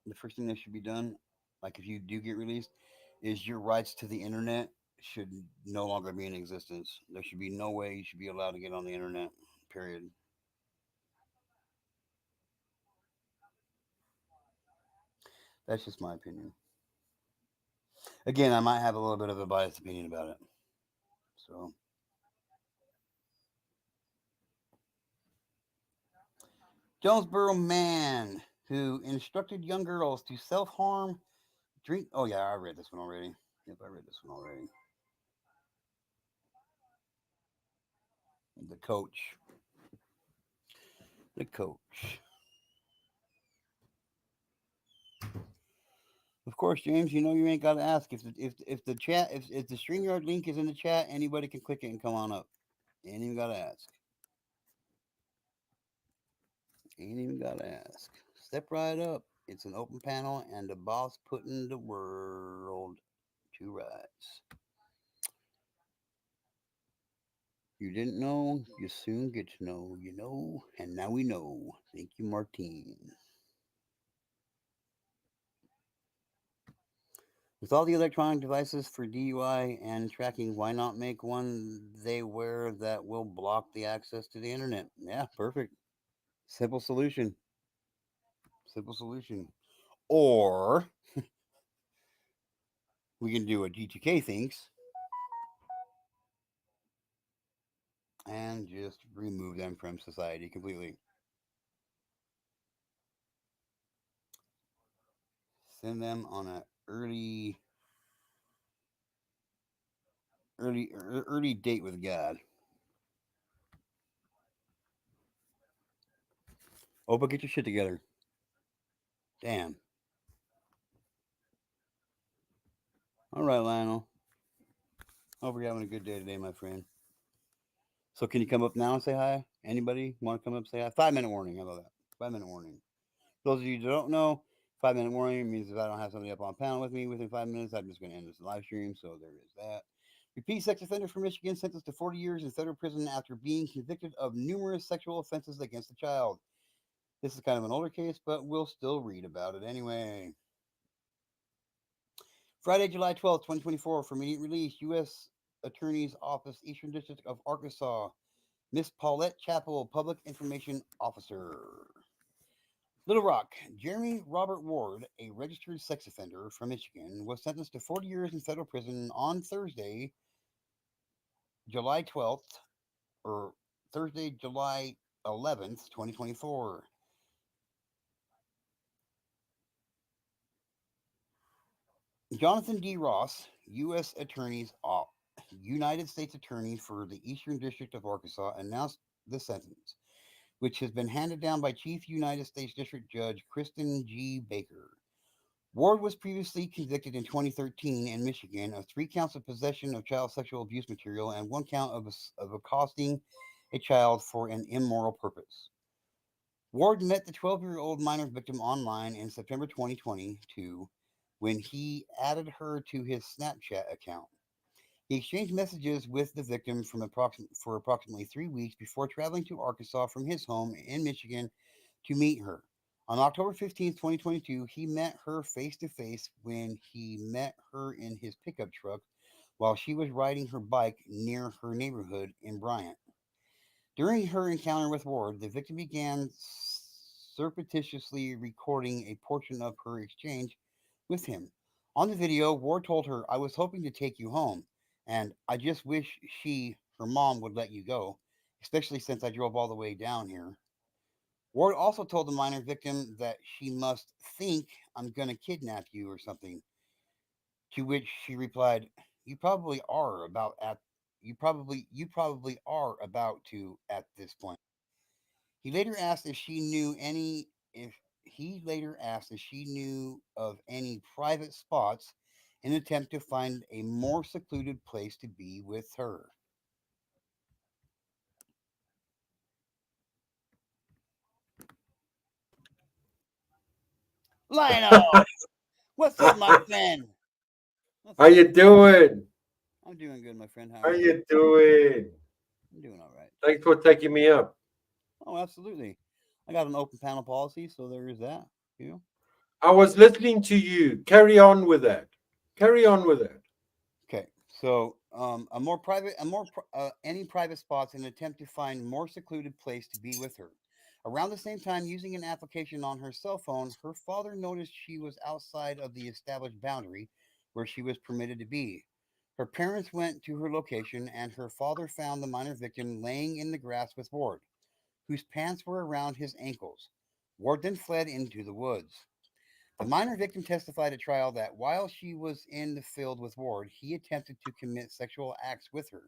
The first thing that should be done, like if you do get released, is your rights to the internet should no longer be in existence. There should be no way you should be allowed to get on the internet. Period. That's just my opinion. Again, I might have a little bit of a biased opinion about it. So, Jonesboro man who instructed young girls to self harm, drink. Oh, yeah, I read this one already. Yep, I read this one already. The coach. The coach. Of course, James, you know you ain't got to ask. If the chat, if the StreamYard link is in the chat, anybody can click it and come on up. Ain't even got to ask. Ain't even got to ask. Step right up. It's an open panel and the boss putting the world to rights. You didn't know, you soon get to know, you know, and now we know. Thank you, Martine. With all the electronic devices for DUI and tracking, why not make one they wear that will block the access to the internet? Yeah, perfect. Simple solution. Simple solution. Or we can do what G2K thinks and just remove them from society completely. Send them on a early date with God. Opa, get your shit together. Damn. All right, Lionel. Hope you're having a good day today, my friend. So, can you come up now and say hi? Anybody want to come up and say hi? 5 minute warning. How about that? 5 minute warning. Those of you who don't know, 5 minute warning means if I don't have somebody up on panel with me within 5 minutes, I'm just going to end this live stream. So, there is that. Repeat sex offender from Michigan sentenced to 40 years in federal prison after being convicted of numerous sexual offenses against a child. This is kind of an older case, but we'll still read about it anyway. Friday, July 12th, 2024, for immediate release, U.S. Attorney's Office, Eastern District of Arkansas, Miss Paulette Chappell, Public Information Officer. Little Rock, Jeremy Robert Ward, a registered sex offender from Michigan, was sentenced to 40 years in federal prison on Thursday, July 12th, or Thursday, July 11th, 2024. Jonathan D. Ross, U.S. Attorney's United States Attorney for the Eastern District of Arkansas, announced the sentence, which has been handed down by Chief United States District Judge Kristen G. Baker. Ward was previously convicted in 2013 in Michigan of 3 counts of possession of child sexual abuse material and 1 count of accosting a child for an immoral purpose. Ward met the 12-year-old minor victim online in September 2022 when he added her to his Snapchat account. He exchanged messages with the victim for approximately 3 weeks before traveling to Arkansas from his home in Michigan to meet her. On October 15th, 2022, he met her face to face when he met her in his pickup truck while she was riding her bike near her neighborhood in Bryant. During her encounter with Ward, the victim began surreptitiously recording a portion of her exchange with him. On the video, Ward told her, "I was hoping to take you home, and I just wish her mom, would let you go, especially since I drove all the way down here." Ward also told the minor victim that she must think I'm going to kidnap you or something, to which she replied, "You probably are about at you probably are about to at this point." He later asked if she knew any if he later asked if she knew of any private spots in an attempt to find a more secluded place to be with her. Lionel, what's up, my friend? What's How up? you doing? I'm doing good, my friend. How How are you? you doing? I'm doing all right. Thanks for taking me up. Oh, absolutely. I got an open panel policy, so there is that. You know. I was listening to you. Carry on with that. Carry on with that. Okay, so any private spots in an attempt to find more secluded place to be with her. Around the same time, using an application on her cell phone, her father noticed she was outside of the established boundary where she was permitted to be. Her parents went to her location, and her father found the minor victim laying in the grass with Ward, whose pants were around his ankles. Ward then fled into the woods. The minor victim testified at trial that while she was in the field with Ward, he attempted to commit sexual acts with her.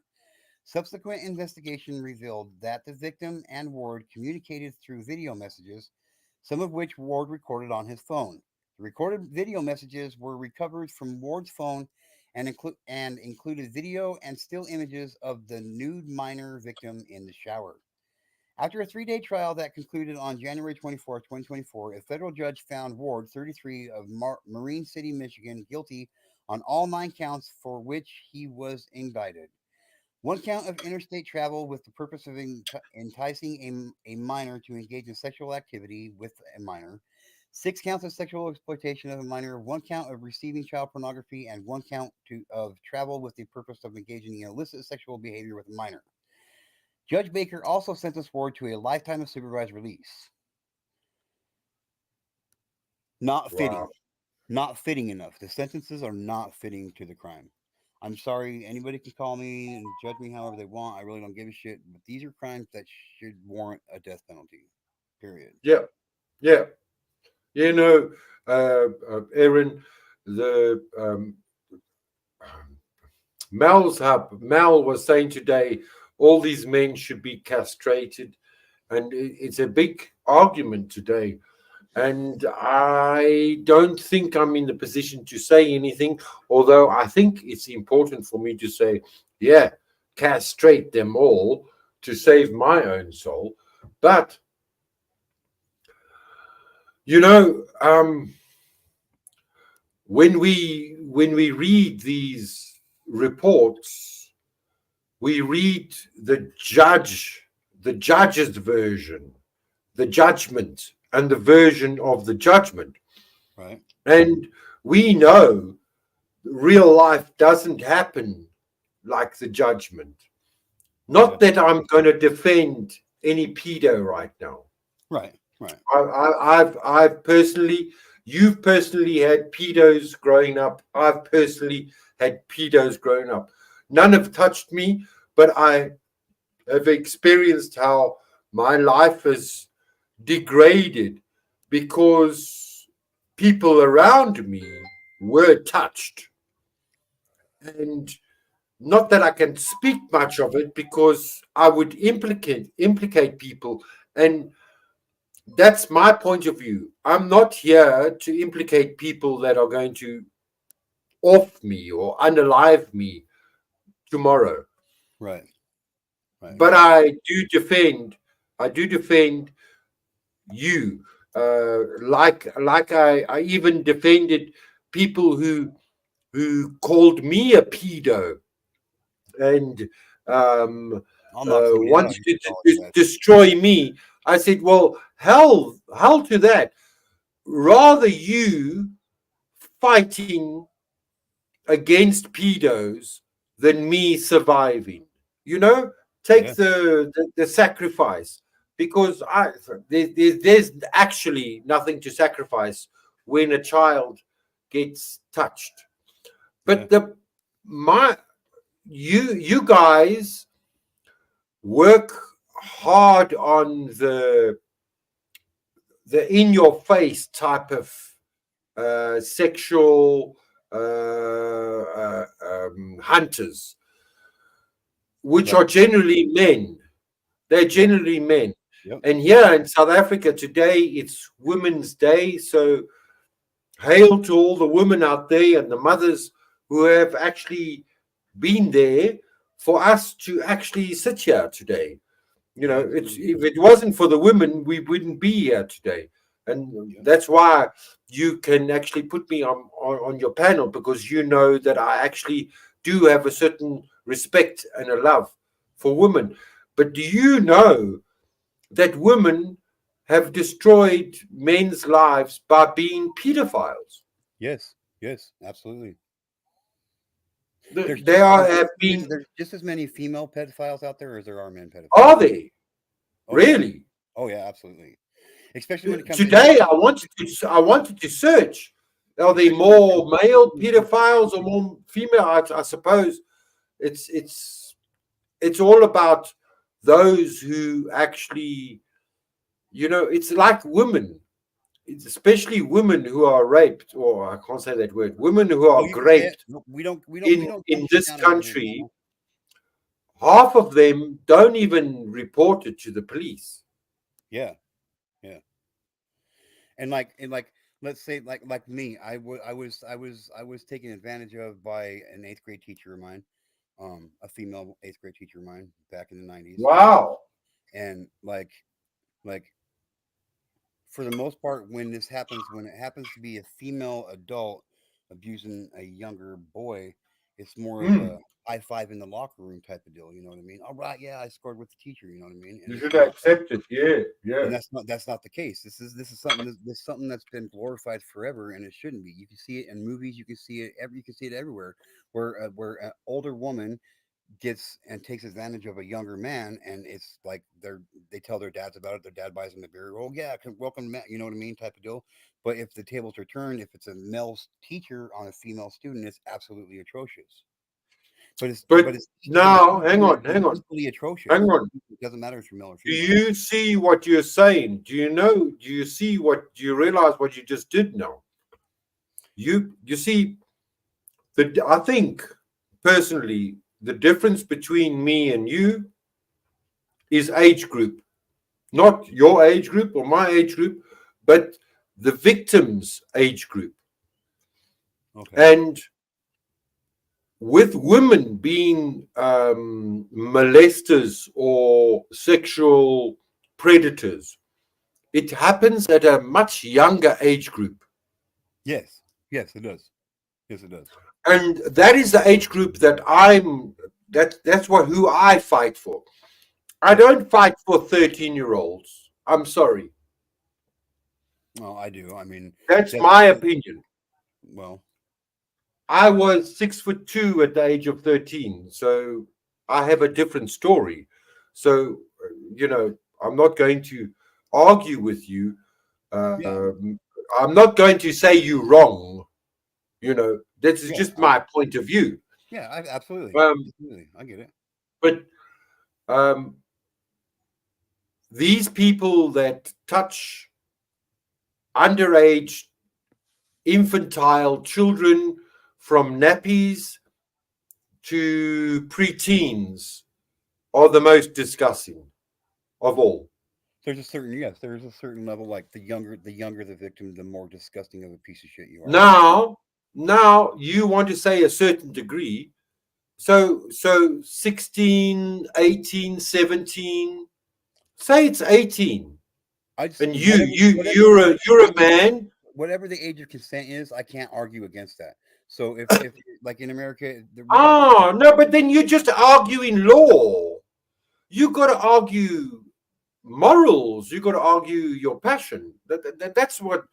Subsequent investigation revealed that the victim and Ward communicated through video messages, some of which Ward recorded on his phone. The recorded video messages were recovered from Ward's phone and included video and still images of the nude minor victim in the shower. After a 3-day trial that concluded on January 24th, 2024, a federal judge found Ward, 33, of Marine City, Michigan, guilty on all 9 counts for which he was indicted. 1 count of interstate travel with the purpose of enticing a minor to engage in sexual activity with a minor. 6 counts of sexual exploitation of a minor. 1 count of receiving child pornography, and 1 count of travel with the purpose of engaging in illicit sexual behavior with a minor. Judge Baker also sentenced Ward to a lifetime of supervised release. Not fitting. Wow. Not fitting enough. The sentences are not fitting to the crime. I'm sorry, anybody can call me and judge me however they want. I really don't give a shit. But these are crimes that should warrant a death penalty. Period. Yeah. Yeah. You know, Aaron, the Mel's hub. Mel was saying today, all these men should be castrated, and it's a big argument today. And I don't think I'm in the position to say anything, although I think it's important for me to say, yeah, castrate them all to save my own soul. But, you know, when we read these reports, we read the judge's version, the judgment, and the version of the judgment. Right. And we know real life doesn't happen like the judgment. Not that I'm going to defend any pedo right now. Right. Right. I've personally, you've personally had pedos growing up. I've personally had pedos growing up. None have touched me, but I have experienced how my life has degraded because people around me were touched. And not that I can speak much of it because I would implicate people, and that's my point of view. I'm not here to implicate people that are going to off me or unalive me tomorrow. Right. Right. But I do defend you. Like I even defended people who called me a pedo and wanted to destroy me. I said, well, hell to that. Rather you fighting against pedos than me surviving. You know, take the sacrifice, because there's actually nothing to sacrifice when a child gets touched. But you guys work hard on the in your face type of sexual hunters, which are generally men. They're generally men. Yep. And here in South Africa today, it's Women's Day. So hail to all the women out there and the mothers who have actually been there for us to actually sit here today. You know, it's if it wasn't for the women, we wouldn't be here today. And that's why you can actually put me on your panel, because you know that I actually do have a certain respect and a love for women. But do you know that women have destroyed men's lives by being pedophiles? Yes, yes, absolutely. They There's have been. there's just as many female pedophiles out there as there are men pedophiles. Are they Oh, yeah. really? Oh yeah, absolutely. Especially when it comes Today, I wanted to search. Are there more male pedophiles or more female? I suppose it's all about those who actually, you know, it's like women. It's especially women who are raped, or I can't say that word. Women who are you can say it. raped No, we don't in put this down over here, country. Lionel. Half of them don't even report it to the police. Yeah, yeah. And like let's say like me, I was taken advantage of by an 8th grade teacher of mine, a female 8th grade teacher of mine back in the 90s. Wow. And like for the most part, when it happens to be a female adult abusing a younger boy, it's more of a high five in the locker room type of deal. You know what I mean? All right, yeah, I scored with the teacher. You know what I mean? And You it's should not- accept it. Yeah, yeah. and that's not the case. This is something that's been glorified forever, and it shouldn't be. You can see it in movies. You can see it everywhere, where an older woman gets and takes advantage of a younger man, and it's like they tell their dads about it. Their dad buys them the beer. Oh yeah, welcome, Matt. You know what I mean, type of deal. But if the tables are turned, if it's a male teacher on a female student, it's absolutely atrocious. But it's now, hang on. equally atrocious. Hang on. It doesn't matter if you're male or Do female. you see what you're saying? Do you realize what you just did now? You see, I think personally, the difference between me and you is age group. Not your age group or my age group, but the victim's age group. Okay. And with women being molesters or sexual predators, it happens at a much younger age group. Yes, it does. Yes, it does. And that is the age group that that's who I fight for. I don't fight for 13-year-olds. I'm sorry. Well, I do. I mean, That's my opinion. well, I was 6'2" at the age of 13, so I have a different story. So, you know, I'm not going to argue with you. I'm not going to say you're wrong. You know, this is just my point of view. yeah, absolutely. Absolutely. I get it. But these people that touch underage, infantile children from nappies to preteens are the most disgusting of all. There's a certain level, like the younger the victim, the more disgusting of a piece of shit you are. Now you want to say a certain degree. So 16, 18, 17, say it's 18. And you're a man. Whatever the age of consent is, I can't argue against that. So if like in America, no, but then you're just arguing law. You got to argue morals. You got to argue your passion. That's what.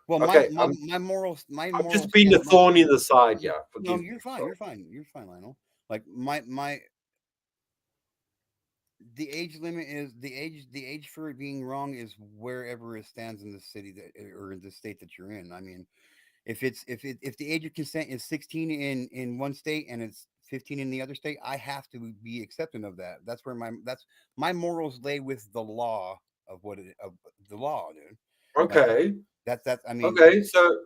Well, okay, my morals. I've just been a thorn in the side. Yeah, no, you're fine. You're fine, Lionel. Like the age limit is the age for it being wrong is wherever it stands in the city or in the state that you're in. I mean, if the age of consent is 16 in one state and it's 15 in the other state, I have to be accepting of that. That's where my morals lay with the law of the law, dude. Okay. Like, that's I mean. Okay, so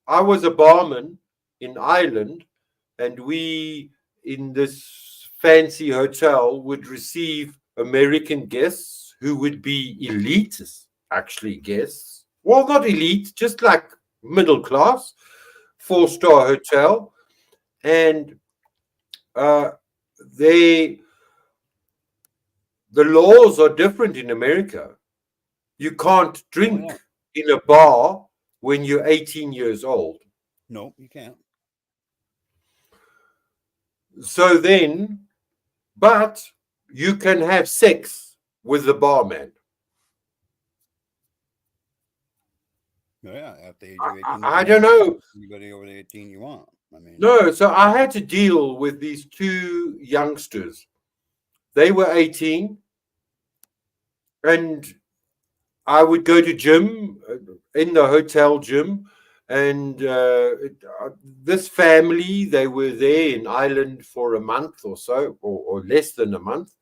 I was a barman in Ireland, and we in this fancy hotel would receive American guests who would be elite, actually guests. Well, not elite, just like middle class, 4-star hotel. and they the laws are different in America. You can't drink in a bar when you're 18 years old. No, you can't. So then, but you can have sex with the barman. Yeah, at the age of 18. I don't know. Anybody over the 18 you want. I mean, No, so I had to deal with these two youngsters. They were 18, and I would go to gym in the hotel gym, and this family, they were there in Ireland for a month or so, or less than a month,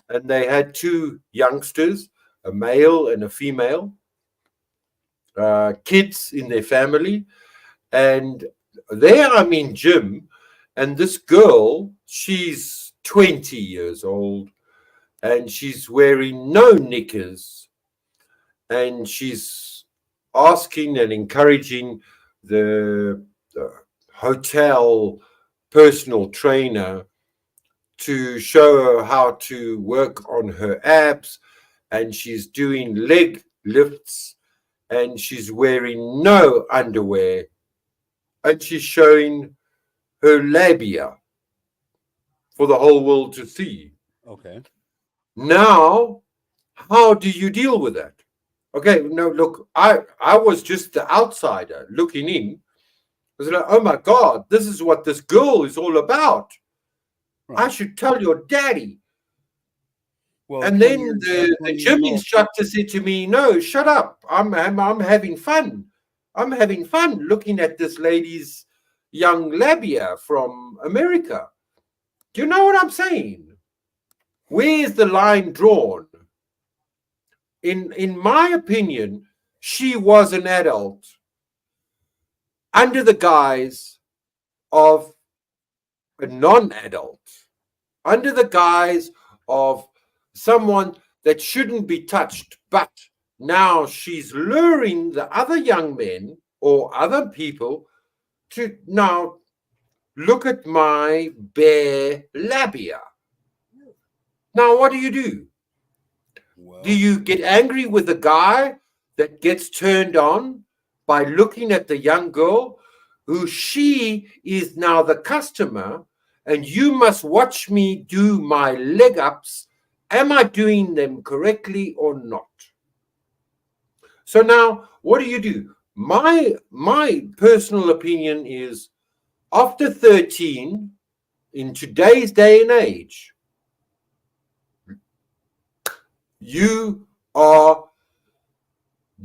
and they had two youngsters, a male and a female, kids in their family, and there I'm in gym, and this girl, she's 20 years old, and she's wearing no knickers, and she's asking and encouraging the hotel personal trainer to show her how to work on her abs, and she's doing leg lifts, and she's wearing no underwear, and she's showing her labia for the whole world to see. okay. Now, how do you deal with that? Okay, no, look, I was just the outsider looking in. I was like, oh my God, this is what this girl is all about. I Right. should tell your daddy. Well, And 20 then years- the 20 years gym old. instructor said to me, no, shut up. I'm having fun. I'm having fun looking at this lady's young labia from America. Do you know what I'm saying? Where's the line drawn? In my opinion, she was an adult under the guise of a non-adult, under the guise of someone that shouldn't be touched. But now she's luring the other young men or other people to now look at my bare labia. Now, what do? Well, Do you get angry with the guy that gets turned on by looking at the young girl who she is now the customer, and you must watch me do my leg ups? Am I doing them correctly or not? So now what do? My personal opinion is after 13 in today's day and age, you are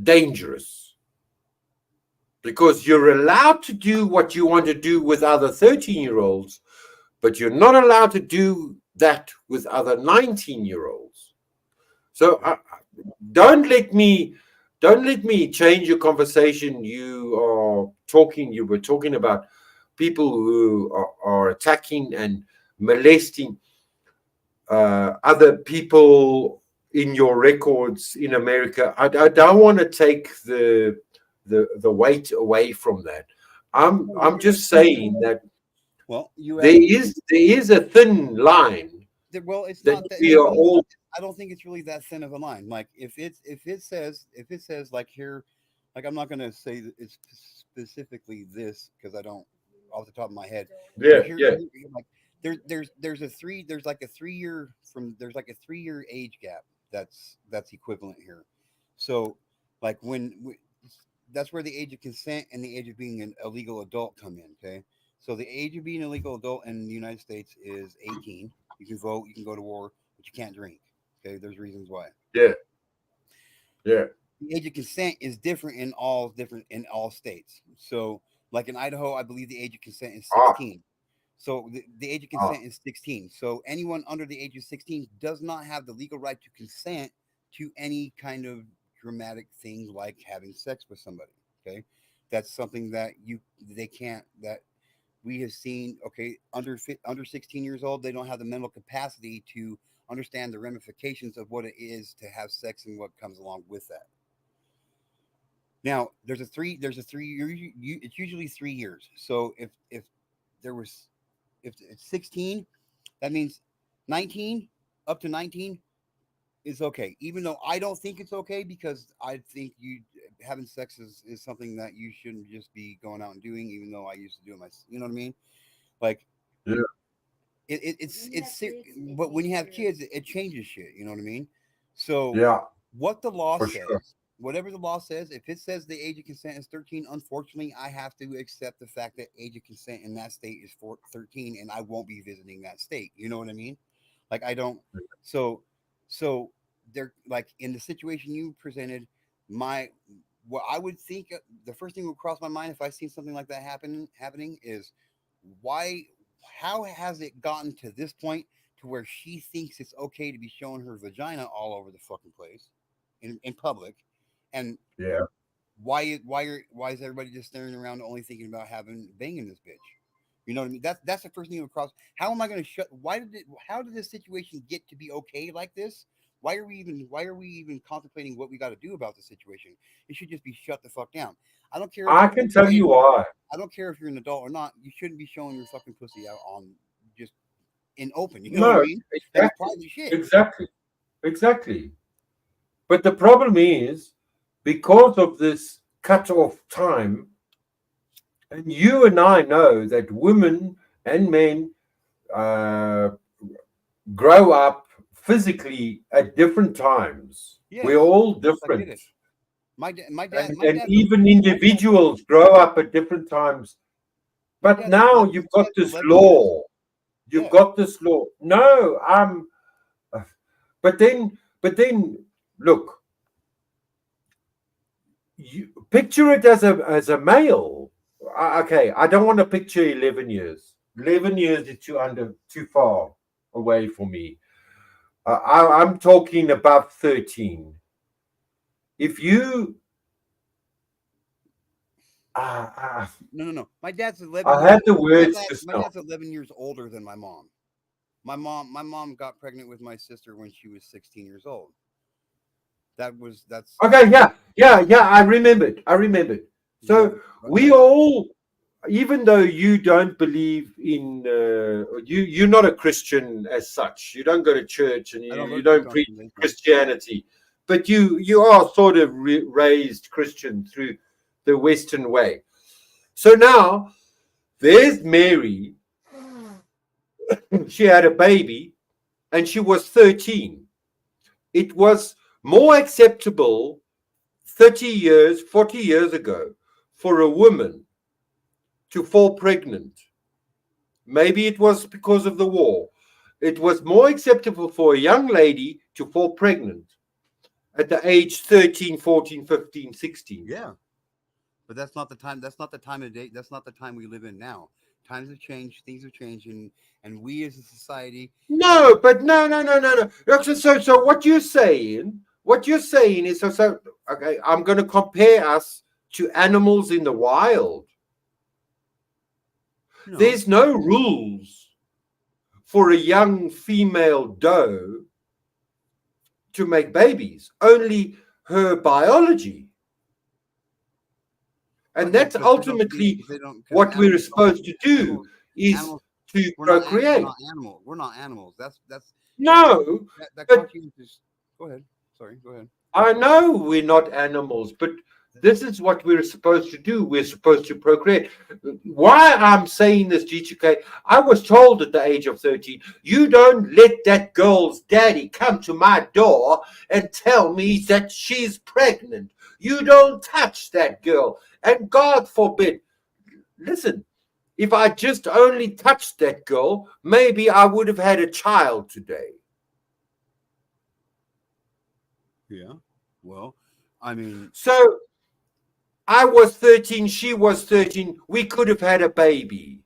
dangerous because you're allowed to do what you want to do with other 13-year-olds, but you're not allowed to do that with other 19-year-olds. So don't let me change your conversation. You were talking about people who are attacking and molesting other people in your records in America. I don't want to take the weight away from that. I'm just saying that well, there is a thin line well, it's that not that we are all. I don't think it's really that thin of a line. Like if it says like here, like I'm not gonna say that it's specifically this because I don't off the top of my head. Yeah, But yeah. like there's like a 3-year age gap that's equivalent here. So like that's where the age of consent and the age of being a legal adult come in. Okay, so the age of being a legal adult in the United States is 18. You can vote, you can go to war, but you can't drink. Okay, there's reasons why. Yeah. Yeah. The age of consent is different in all states. So, like in Idaho, I believe the age of consent is 16. So the age of consent is 16. So anyone under the age of 16 does not have the legal right to consent to any kind of dramatic thing like having sex with somebody. Okay, that's something that they can't that we have seen. Okay, under 16 years old, they don't have the mental capacity to understand the ramifications of what it is to have sex and what comes along with that. Now, there's a 3 year. It's usually 3 years. So if there was, if it's 16, that means 19 up to 19 is okay. Even though I don't think it's okay, because I think you having sex is something that you shouldn't just be going out and doing. Even though I used to do it myself, you know what I mean? Like Yeah. But when you have kids, it changes shit. You know what I mean? So Yeah, what the law for says, sure. whatever the law says, if it says the age of consent is 13, unfortunately, I have to accept the fact that age of consent in that state is 13, and I won't be visiting that state. You know what I mean? Like I don't. So, so they're like in the situation you presented. My what I would think the first thing that would cross my mind if I seen something like that happening is why how has it gotten to this point to where she thinks it's okay to be showing her vagina all over the fucking place in public, and Yeah. why is everybody just staring around only thinking about having banging this bitch? You know what I mean? That's the first thing that cross. How am I going to shut? How did this situation get to be okay like this? Why are we even contemplating what we got to do about the situation? It should just be shut the fuck down. I don't care if I you're can tell you underage. why. I don't care if you're an adult or not. You shouldn't be showing your fucking pussy out on just in open. You know what I No, mean? That's exactly, private shit. exactly, exactly. But the problem is because of this cut off time, and you and I know that women and men uh, grow up physically at different times. Yes, We're all yes, I get different. it. My And dad's even my dad, individuals grow up at different times. my But dad's now 11, you've my got dad's this 11 years. law. You've Yeah, got this law. No, but then, look, you picture it as a male. Okay, I don't want to picture 11 years. 11 years is too far away for me. I'm talking about 13. If you, uh, no. My dad's 11 I years. had the words just My now. dad's 11 years older than my mom. My mom got pregnant with my sister when she was 16 years old. That's Okay, yeah. I remembered. yeah. So we all, even though you don't believe in, you're not a Christian as such. You don't go to church and I you, don't go you to church don't on preach Sundays. No. Christianity, but you are sort of raised Christian through the Western way. So now there's Mary. She had a baby, and she was 13. It was more acceptable 30 years, 40 years ago for a woman to fall pregnant. Maybe it was because of the war. It was more acceptable for a young lady to fall pregnant at the age 13, 14, 15, 16. Yeah, but that's not the time. That's not the time of day. That's not the time we live in now. Times have changed. Things have changed, and we as a society have. No, but no. Look, so what you're saying is so okay, I'm going to compare us to animals in the wild. No, There's no rules for a young female doe to make babies, only her biology. And that's because they don't. ultimately They don't. Because what we're supposed to do is animals. to We're procreate. not animals. We're not animals. That's No, that but conscientious. Go ahead. Sorry. Go ahead. I know we're not animals, but this is what we're supposed to do. We're supposed to procreate. Why I'm saying this, GTK, I was told at the age of 13, you don't let that girl's daddy come to my door and tell me that she's pregnant. You don't touch that girl. And God forbid, listen, if I just only touched that girl, maybe I would have had a child today. Yeah. Well, I mean, So I was 13, she was 13, we could have had a baby.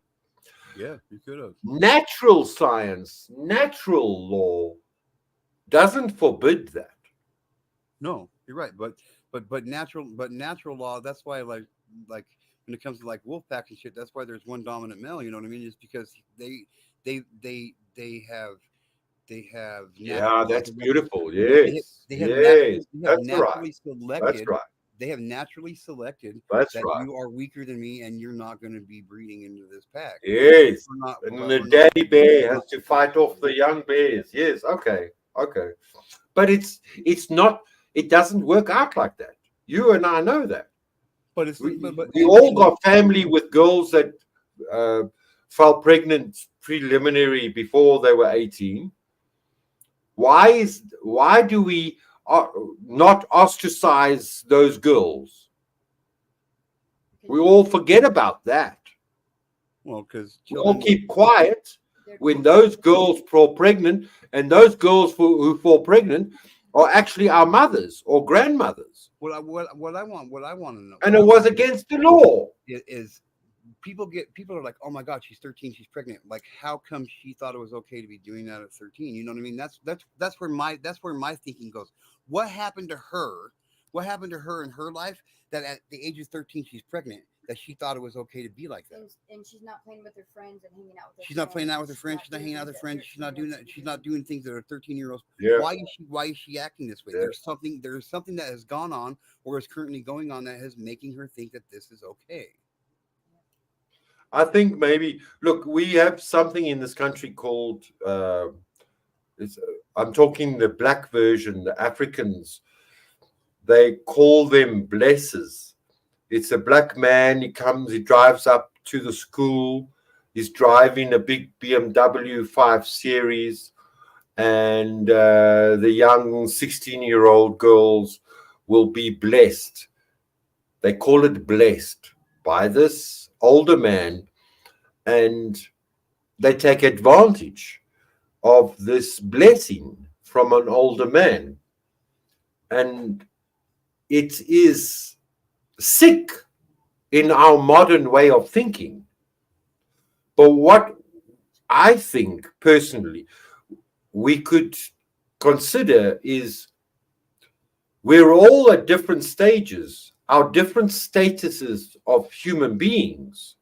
yeah, you could have. Natural science, natural law doesn't forbid that. No, you're right. But natural law. That's why like when it comes to like wolf packs and shit. That's why there's one dominant male. You know what I mean? Is because they have Yeah, like that's beautiful. Yes, yes, they have that's right. naturally That's selected right. naturally selected That's that right. you are weaker than me and you're not going to be breeding into this pack. Yes. We're not, And but the we're not- daddy bear we're has not- to fight off the young bears. Yes. Okay. Okay. But it's not. It doesn't work out like that. You and I know that. But it's We, but we all got family with girls that fell pregnant preliminary before they were 18. Why do we not ostracize those girls? We all forget about that. well, because We all keep quiet when those girls fall pregnant, and those girls who fall pregnant are actually our mothers or grandmothers, what I want to know, and it was against the law. is people are like, oh my god, she's 13, she's pregnant. Like, how come she thought it was okay to be doing that at 13? You know what I mean? That's where my thinking goes. What happened to her? What happened to her in her life that at the age of 13 she's pregnant? That she thought it was okay to be like that. And she's not playing with her friends and hanging out with her She's not playing out with her friends. She's She's not hanging out with her friends. She's not doing that. She's not doing doing things that are 13-year-olds. Yeah. Why is she acting this way? Yeah. There's something that has gone on or is currently going on that is making her think that this is okay. I think maybe look, we have something in this country called I'm talking the black version, the Africans. They call them blessers. It's a black man. He drives up to the school. He's driving a big BMW 5 Series, and the young 16-year-old girls will be blessed. They call it blessed by this older man, and they take advantage of this blessing from an older man. And it is sick in our modern way of thinking. But what I think personally we could consider is we're all at different stages, our different statuses of human beings.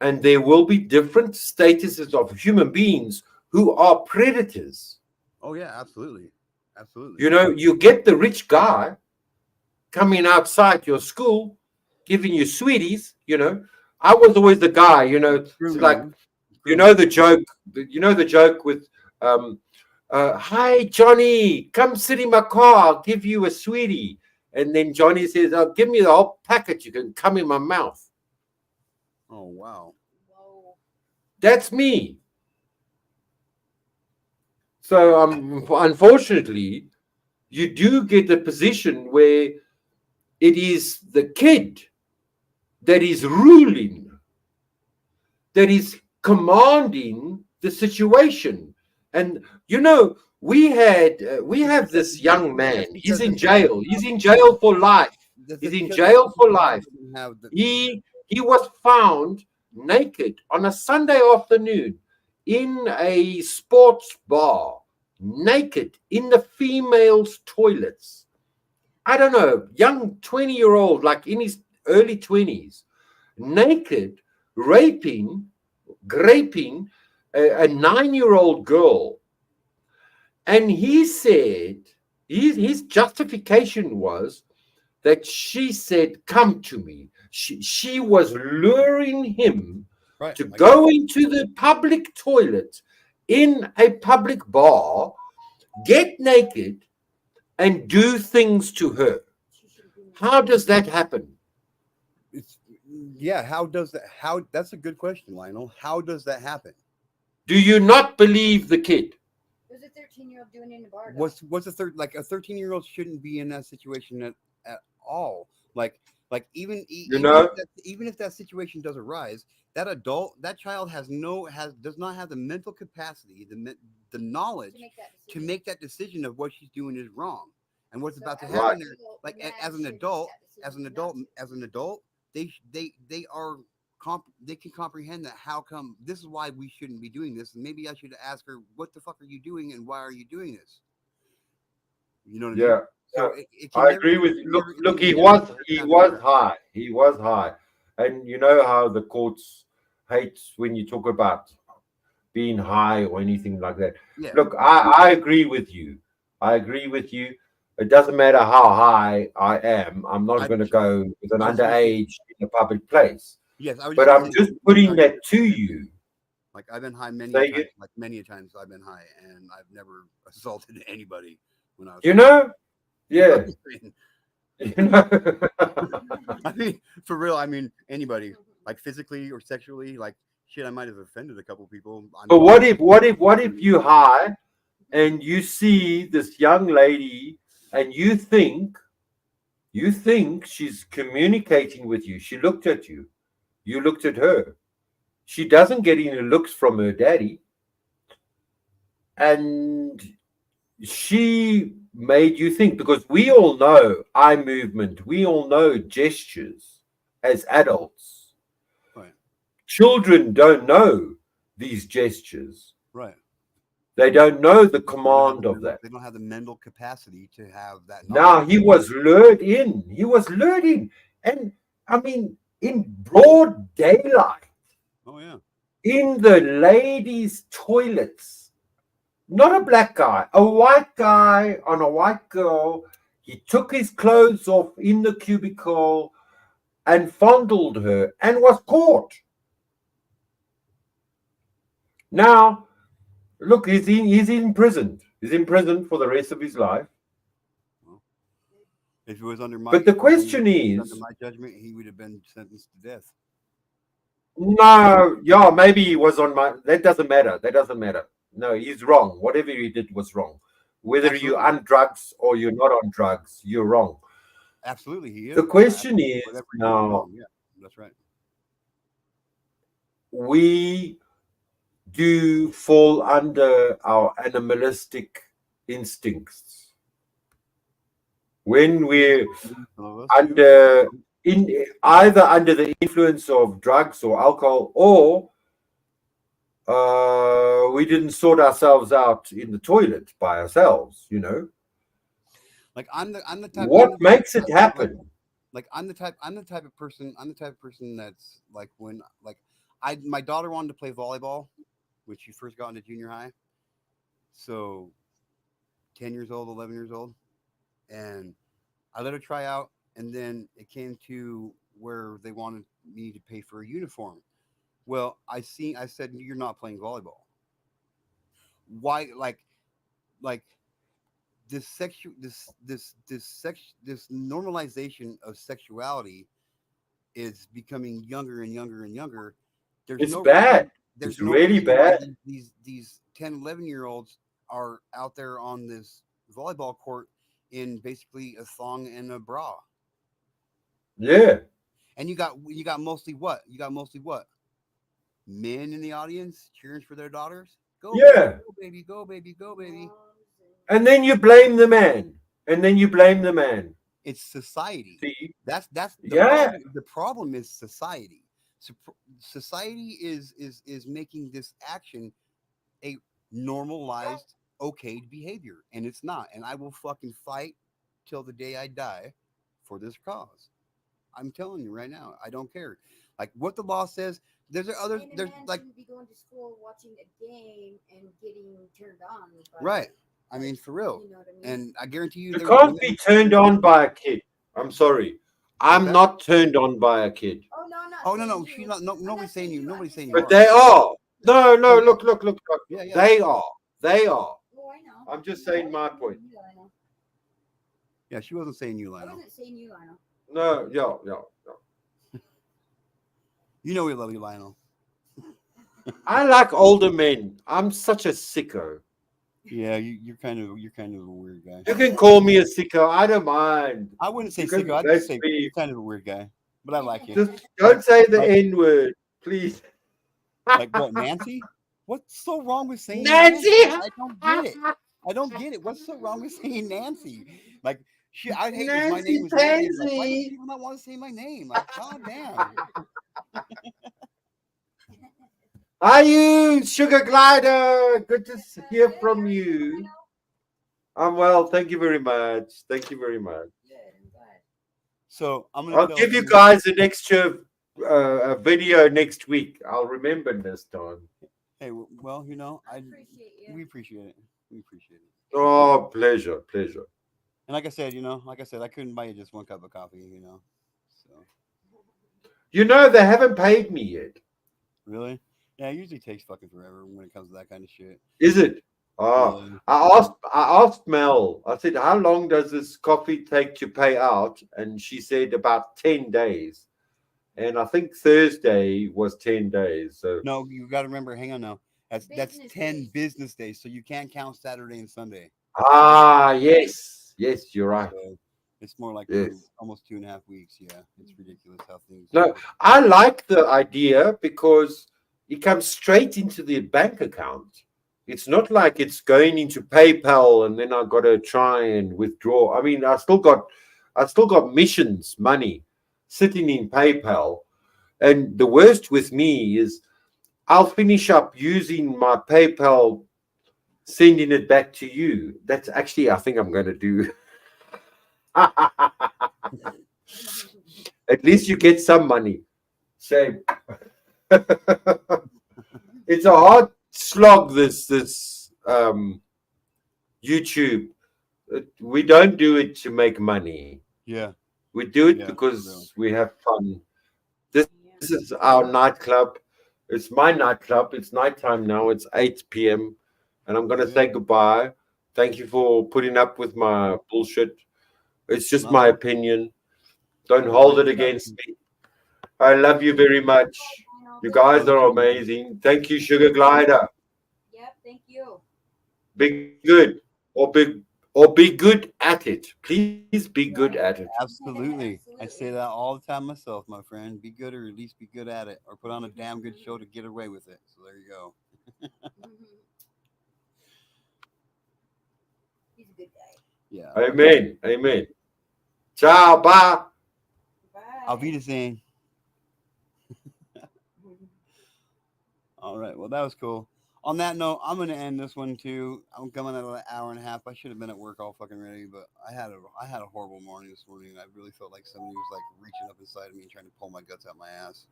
And there will be different statuses of human beings who are predators. Oh yeah, absolutely. You know, you get the rich guy coming outside your school, giving you sweeties. You know, I was always the guy. You know, like you know the joke. You know the joke with, "Hi Johnny, come sit in my car. I'll give you a sweetie." And then Johnny says, "Oh, give me the whole packet. You can come in my mouth." Oh wow. Whoa. That's me. So unfortunately, you do get a position where it is the kid that is ruling, that is commanding the situation. And you know, we have this young man. He's in jail. He's in jail for life. He's in jail for life. He was found naked on a Sunday afternoon in a sports bar, naked in the females' toilets. I don't know, young 20-year-old, like in his early 20s, naked, graping a 9-year-old girl. And he said, his justification was that she said, "Come to me." She was luring him to go into the public toilet in a public bar, get naked, and do things to her. How does that happen? How does that? That's a good question, Lionel. How does that happen? Do you not believe the kid? It was a 13-year-old doing it in the bar. What's a 13-year-old shouldn't be in that situation at all. Like even if that situation does arise, that child does not have the mental capacity, the knowledge to make that decision of what she's doing is wrong and what's about to happen. Like as an adult, they can comprehend that. How come this is why we shouldn't be doing this? And maybe I should ask her, what the fuck are you doing and why are you doing this? You know what I mean? So I agree with you. Look, he was high. He was high. And you know how the courts hate when you talk about being high or anything like that. Yeah. Look, I agree with you. It doesn't matter how high I am. I'm not I- going to go with an I was gonna say- underage in a public place. Yes, I was. But gonna I'm say, just putting that to you. Like I've been high many Say a times. again? Like many a times I've been high, and I've never assaulted anybody when I was. You know? Yeah. You know? I mean, for real. I mean, anybody, like physically or sexually, like shit. I might have offended a couple people. But what if you high and you see this young lady and you think she's communicating with you? She looked at you. You looked at her. She doesn't get any looks from her daddy. And she made you think, because we all know eye movement, we all know gestures as adults. Right. Children don't know these gestures. Right. They don't know the They don't have command the of mental- that. They don't have the mental capacity to have that. Now knowledge. he was lured in. He was lured in. And I mean, in broad daylight, Oh yeah. in the ladies' toilets. Not a black guy, a white guy on a white girl. He took his clothes off in the cubicle and fondled her and was caught. Now, look, he's in prison. He's in prison for the rest of his life. If it was under my, But the if it question was is, under my judgment, he would have been sentenced to death. no, yeah, maybe he was on my. That doesn't matter. That doesn't matter. No, he's wrong. Whatever he did was wrong. Whether you're Absolutely. on drugs or you're not on drugs, you're wrong. Absolutely, he is. The question is Whatever he did now, wrong, yeah, that's right. we do fall under our animalistic instincts when we're Some of us under either under the influence of drugs or alcohol, or we didn't sort ourselves out in the toilet by ourselves. You know, like I'm the type. what makes it happen? Like I'm the type of person that's like when my daughter wanted to play volleyball when she first got into junior high. So 10 years old, 11 years old, and I let her try out, and then it came to where they wanted me to pay for a uniform. Well, I said, you're not playing volleyball. Why? Like this normalization of sexuality is becoming younger and younger and younger. There's It's no bad. There's It's no really reason why bad. These 10, 11-year-olds are out there on this volleyball court in basically a thong and a bra. Yeah. And you got mostly what? Men in the audience cheering for their daughters. Go, Yeah. baby, go, baby, go, baby. And then you blame the man. It's society. See? That's the Yeah. problem. The problem is society. So society is making this action a normalized, okayed behavior, and it's not. And I will fucking fight till the day I die for this cause. I'm telling you right now, I don't care. Like what the law says. There's like be going to school watching a game and getting turned on. right. I mean, for real. You know what I mean? And I guarantee you, You there can't were be women- turned on by a kid. I'm sorry. I'm that? not turned on by a kid. Oh no, I'm not Oh no, saying no, you. she's not. No, I'm nobody's not saying you. I'm Nobody's just saying you. saying But they are. No, Oh, yeah. look. Yeah, yeah. They are. They are. Oh, I know. I'm just saying my point. You, Lionel. Yeah, she wasn't saying you, I Lionel. wasn't saying you, Lionel. No, yeah. You know we love you, Lionel. I like older men. I'm such a sicko. Yeah, you're kind of a weird guy. You can call me a sicko. I don't mind. I wouldn't say You can sicko. I'd bless just say me. you're kind of a weird guy, but I like you. Just don't say the Like- N word, please. Like what, Nancy? What's so wrong with saying Nancy? I don't get it. What's so wrong with saying Nancy? Like, I'd hate if my name was Nancy. Like, why do Nancy. people not want to say my name? Like, god damn. Are you Sugar Glider? Good to hear from you. I'm well. Thank you very much. Thank you very much. Good, I'm glad. So I'm gonna I'll tell give you guys an extra video next week. I'll remember this time. Hey, well, you know, I appreciate you. we appreciate it. We appreciate it. Oh, pleasure. And like I said, I couldn't buy you just one cup of coffee, So You know, they haven't paid me yet. really, yeah, it usually takes fucking forever when it comes to that kind of shit. Is it? Oh, Yeah. I asked Mel. I said, "How long does this coffee take to pay out?" And she said about 10 days. And I think Thursday was 10 days. So No, you got to remember. Hang on now. That's Business 10 days. business days, so you can't count Saturday and Sunday. yes, you're right. So it's more like Yes. almost 2.5 weeks. Yeah, it's ridiculous how things. No, I like the idea because it comes straight into the bank account. It's not like it's going into PayPal and then I got to try and withdraw. I mean, I still got missions money sitting in PayPal. And the worst with me is I'll finish up using my PayPal, sending it back to you. That's actually, I think I'm going to do. At least you get some money. Shame. It's a hard slog. This YouTube. We don't do it to make money. Yeah, We do it yeah, for real. because we have fun. This Yeah. is our nightclub. It's my nightclub. It's nighttime now. It's 8 p.m. And I'm going to Yeah. say goodbye. Thank you for putting up with my bullshit. It's just No, my opinion. Don't no hold worries. it against me. I love you very much. You guys Love are you too. amazing. Thank you, Sugar Glider. Yep, thank you. Be good or be good at it. Please be good at it. Absolutely. I say Absolutely. that all the time myself, my friend. Be good, or at least be good at it, or put on a damn good show to get away with it. So there you go. He's a good guy. Yeah. Amen. Amen. Ciao. Bye. Auf Bye. Wiedersehen. All right. Well, that was cool. On that note, I'm gonna end this one too. I'm coming at an hour and a half. I should have been at work all fucking ready, but I had a horrible morning this morning. I really felt like somebody was like reaching up inside of me and trying to pull my guts out my ass,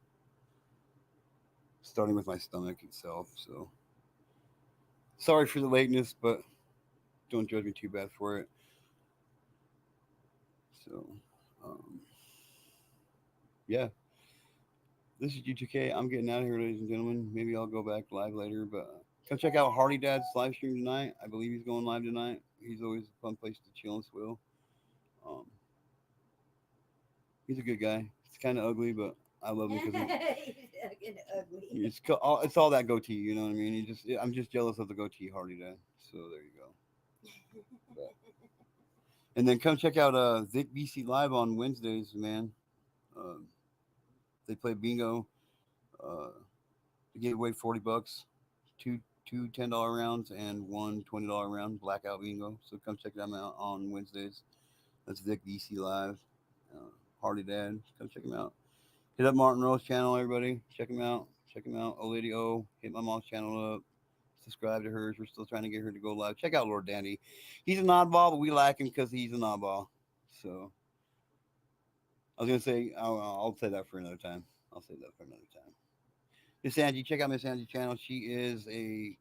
starting with my stomach itself. So sorry for the lateness, but don't judge me too bad for it. So, um, yeah, this is G2K. I'm getting out of here, ladies and gentlemen. Maybe I'll go back live later, but come check out Hardy Dad's live stream tonight. I believe he's going live tonight. He's always a fun place to chill and swill. Um, he's a good guy. He's kind of ugly, but I love him because He's fucking ugly. it's all that goatee. You know what I mean? I'm just jealous of the goatee Hardy Dad. So there you go. But, and then come check out Vic BC live on Wednesdays, man. Um, they play bingo. Uh, they give away $40, two $10 rounds and one $20 round blackout bingo. So come check them out on Wednesdays. That's Vic DC Live. Uh, Hardy Dad, come check him out. Hit up Martin Rose channel, everybody. Check him out. Check him out. Oh Lady O. Hit my mom's channel up. Subscribe to hers. We're still trying to get her to go live. Check out Lord Dandy. He's an oddball, but we like him because he's an oddball. So I was gonna say I'll say that for another time. I'll say that for another time. Miss Angie, check out Miss Angie's channel. She is a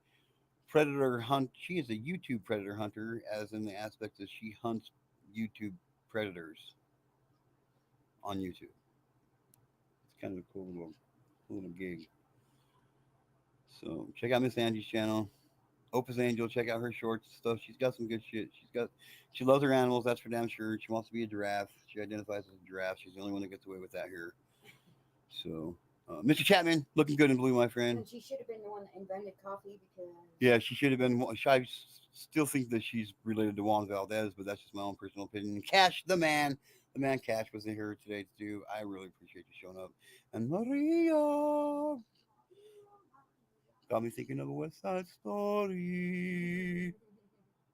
predator hunt. She is a YouTube predator hunter, as in the aspect that she hunts YouTube predators on YouTube. It's kind of a cool little gig. So check out Miss Angie's channel. Opus Angel, check out her shorts and stuff. She's got some good shit. She loves her animals, that's for damn sure. She wants to be a giraffe. She identifies as a giraffe. She's the only one that gets away with that here. So, Mr. Chapman, looking good in blue, my friend. And she should have been the one that invented coffee because. Yeah, she should have been. I still think that she's related to Juan Valdez, but that's just my own personal opinion. Cash, the man Cash was in here today too. I really appreciate you showing up. And Maria got me thinking of a West Side Story.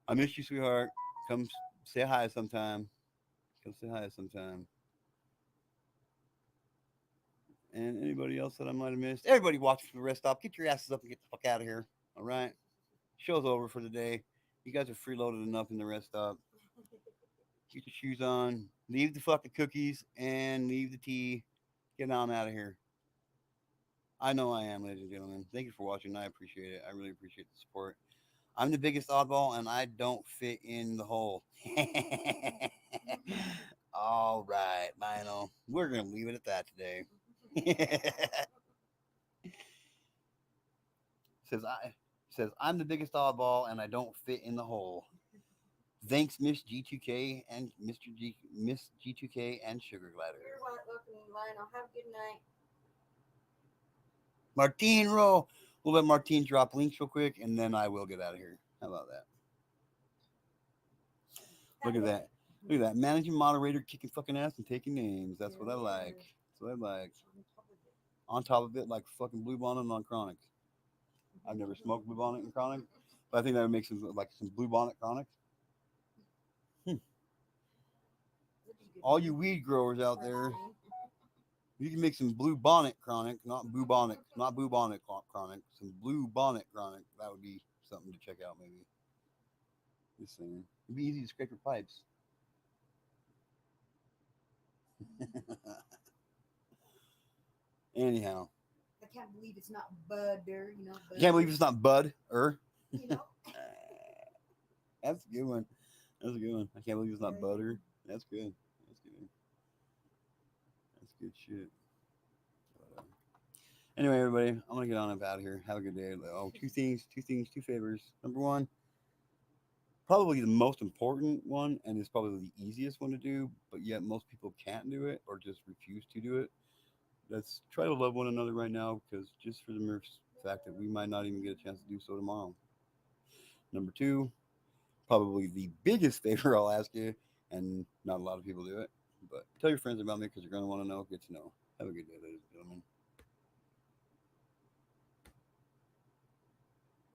I miss you, sweetheart. Come say hi sometime. Come say hi sometime. And anybody else that I might have missed. Everybody watching for the rest stop. Get your asses up and get the fuck out of here. All right. Show's over for the day. You guys are freeloaded enough in the rest stop. Get your shoes on. Leave the fucking cookies and leave the tea. Get on out of here. I know I am, ladies and gentlemen. Thank you for watching. I appreciate it. I really appreciate the support. I'm the biggest oddball and I don't fit in the hole. All right, Lionel. We're going to leave it at that today. says I'm the biggest oddball and I don't fit in the hole. Thanks, Miss G2K and Miss G2K and Sugar Glider. You're welcome, Lionel. Have a good night. Martine roll. We'll let Martine drop links real quick and then I will get out of here. How about that? Look at that. Look at that. Managing moderator kicking fucking ass and taking names. That's what I like. That's what I like. On top of it, like fucking Blue Bonnet on Chronic. I've never smoked Blue Bonnet and Chronic, but I think that would make some like some Blue Bonnet Chronic. All you weed growers out there, you can make some Blue Bonnet Chronic, not Blue Bonnet Chronic, some Blue Bonnet Chronic. That would be something to check out, maybe. Just saying. It'd be easy to scrape your pipes. Anyhow. I can't believe it's not butter, you know. I can't believe it's not Bud. You know. That's a good one. That's a good one. I can't believe it's not butter. That's good. That's good. That's good shit. But, anyway, everybody, I'm gonna get on up out of here. Have a good day. Oh, two favors. Number one, probably the most important one, and it's probably the easiest one to do, but yet most people can't do it or just refuse to do it. Let's try to love one another right now, because just for the mere fact that we might not even get a chance to do so tomorrow. Number two, probably the biggest favor I'll ask you, and not a lot of people do it, but tell your friends about me because you're going to want to know, get to know. Have a good day, ladies and gentlemen.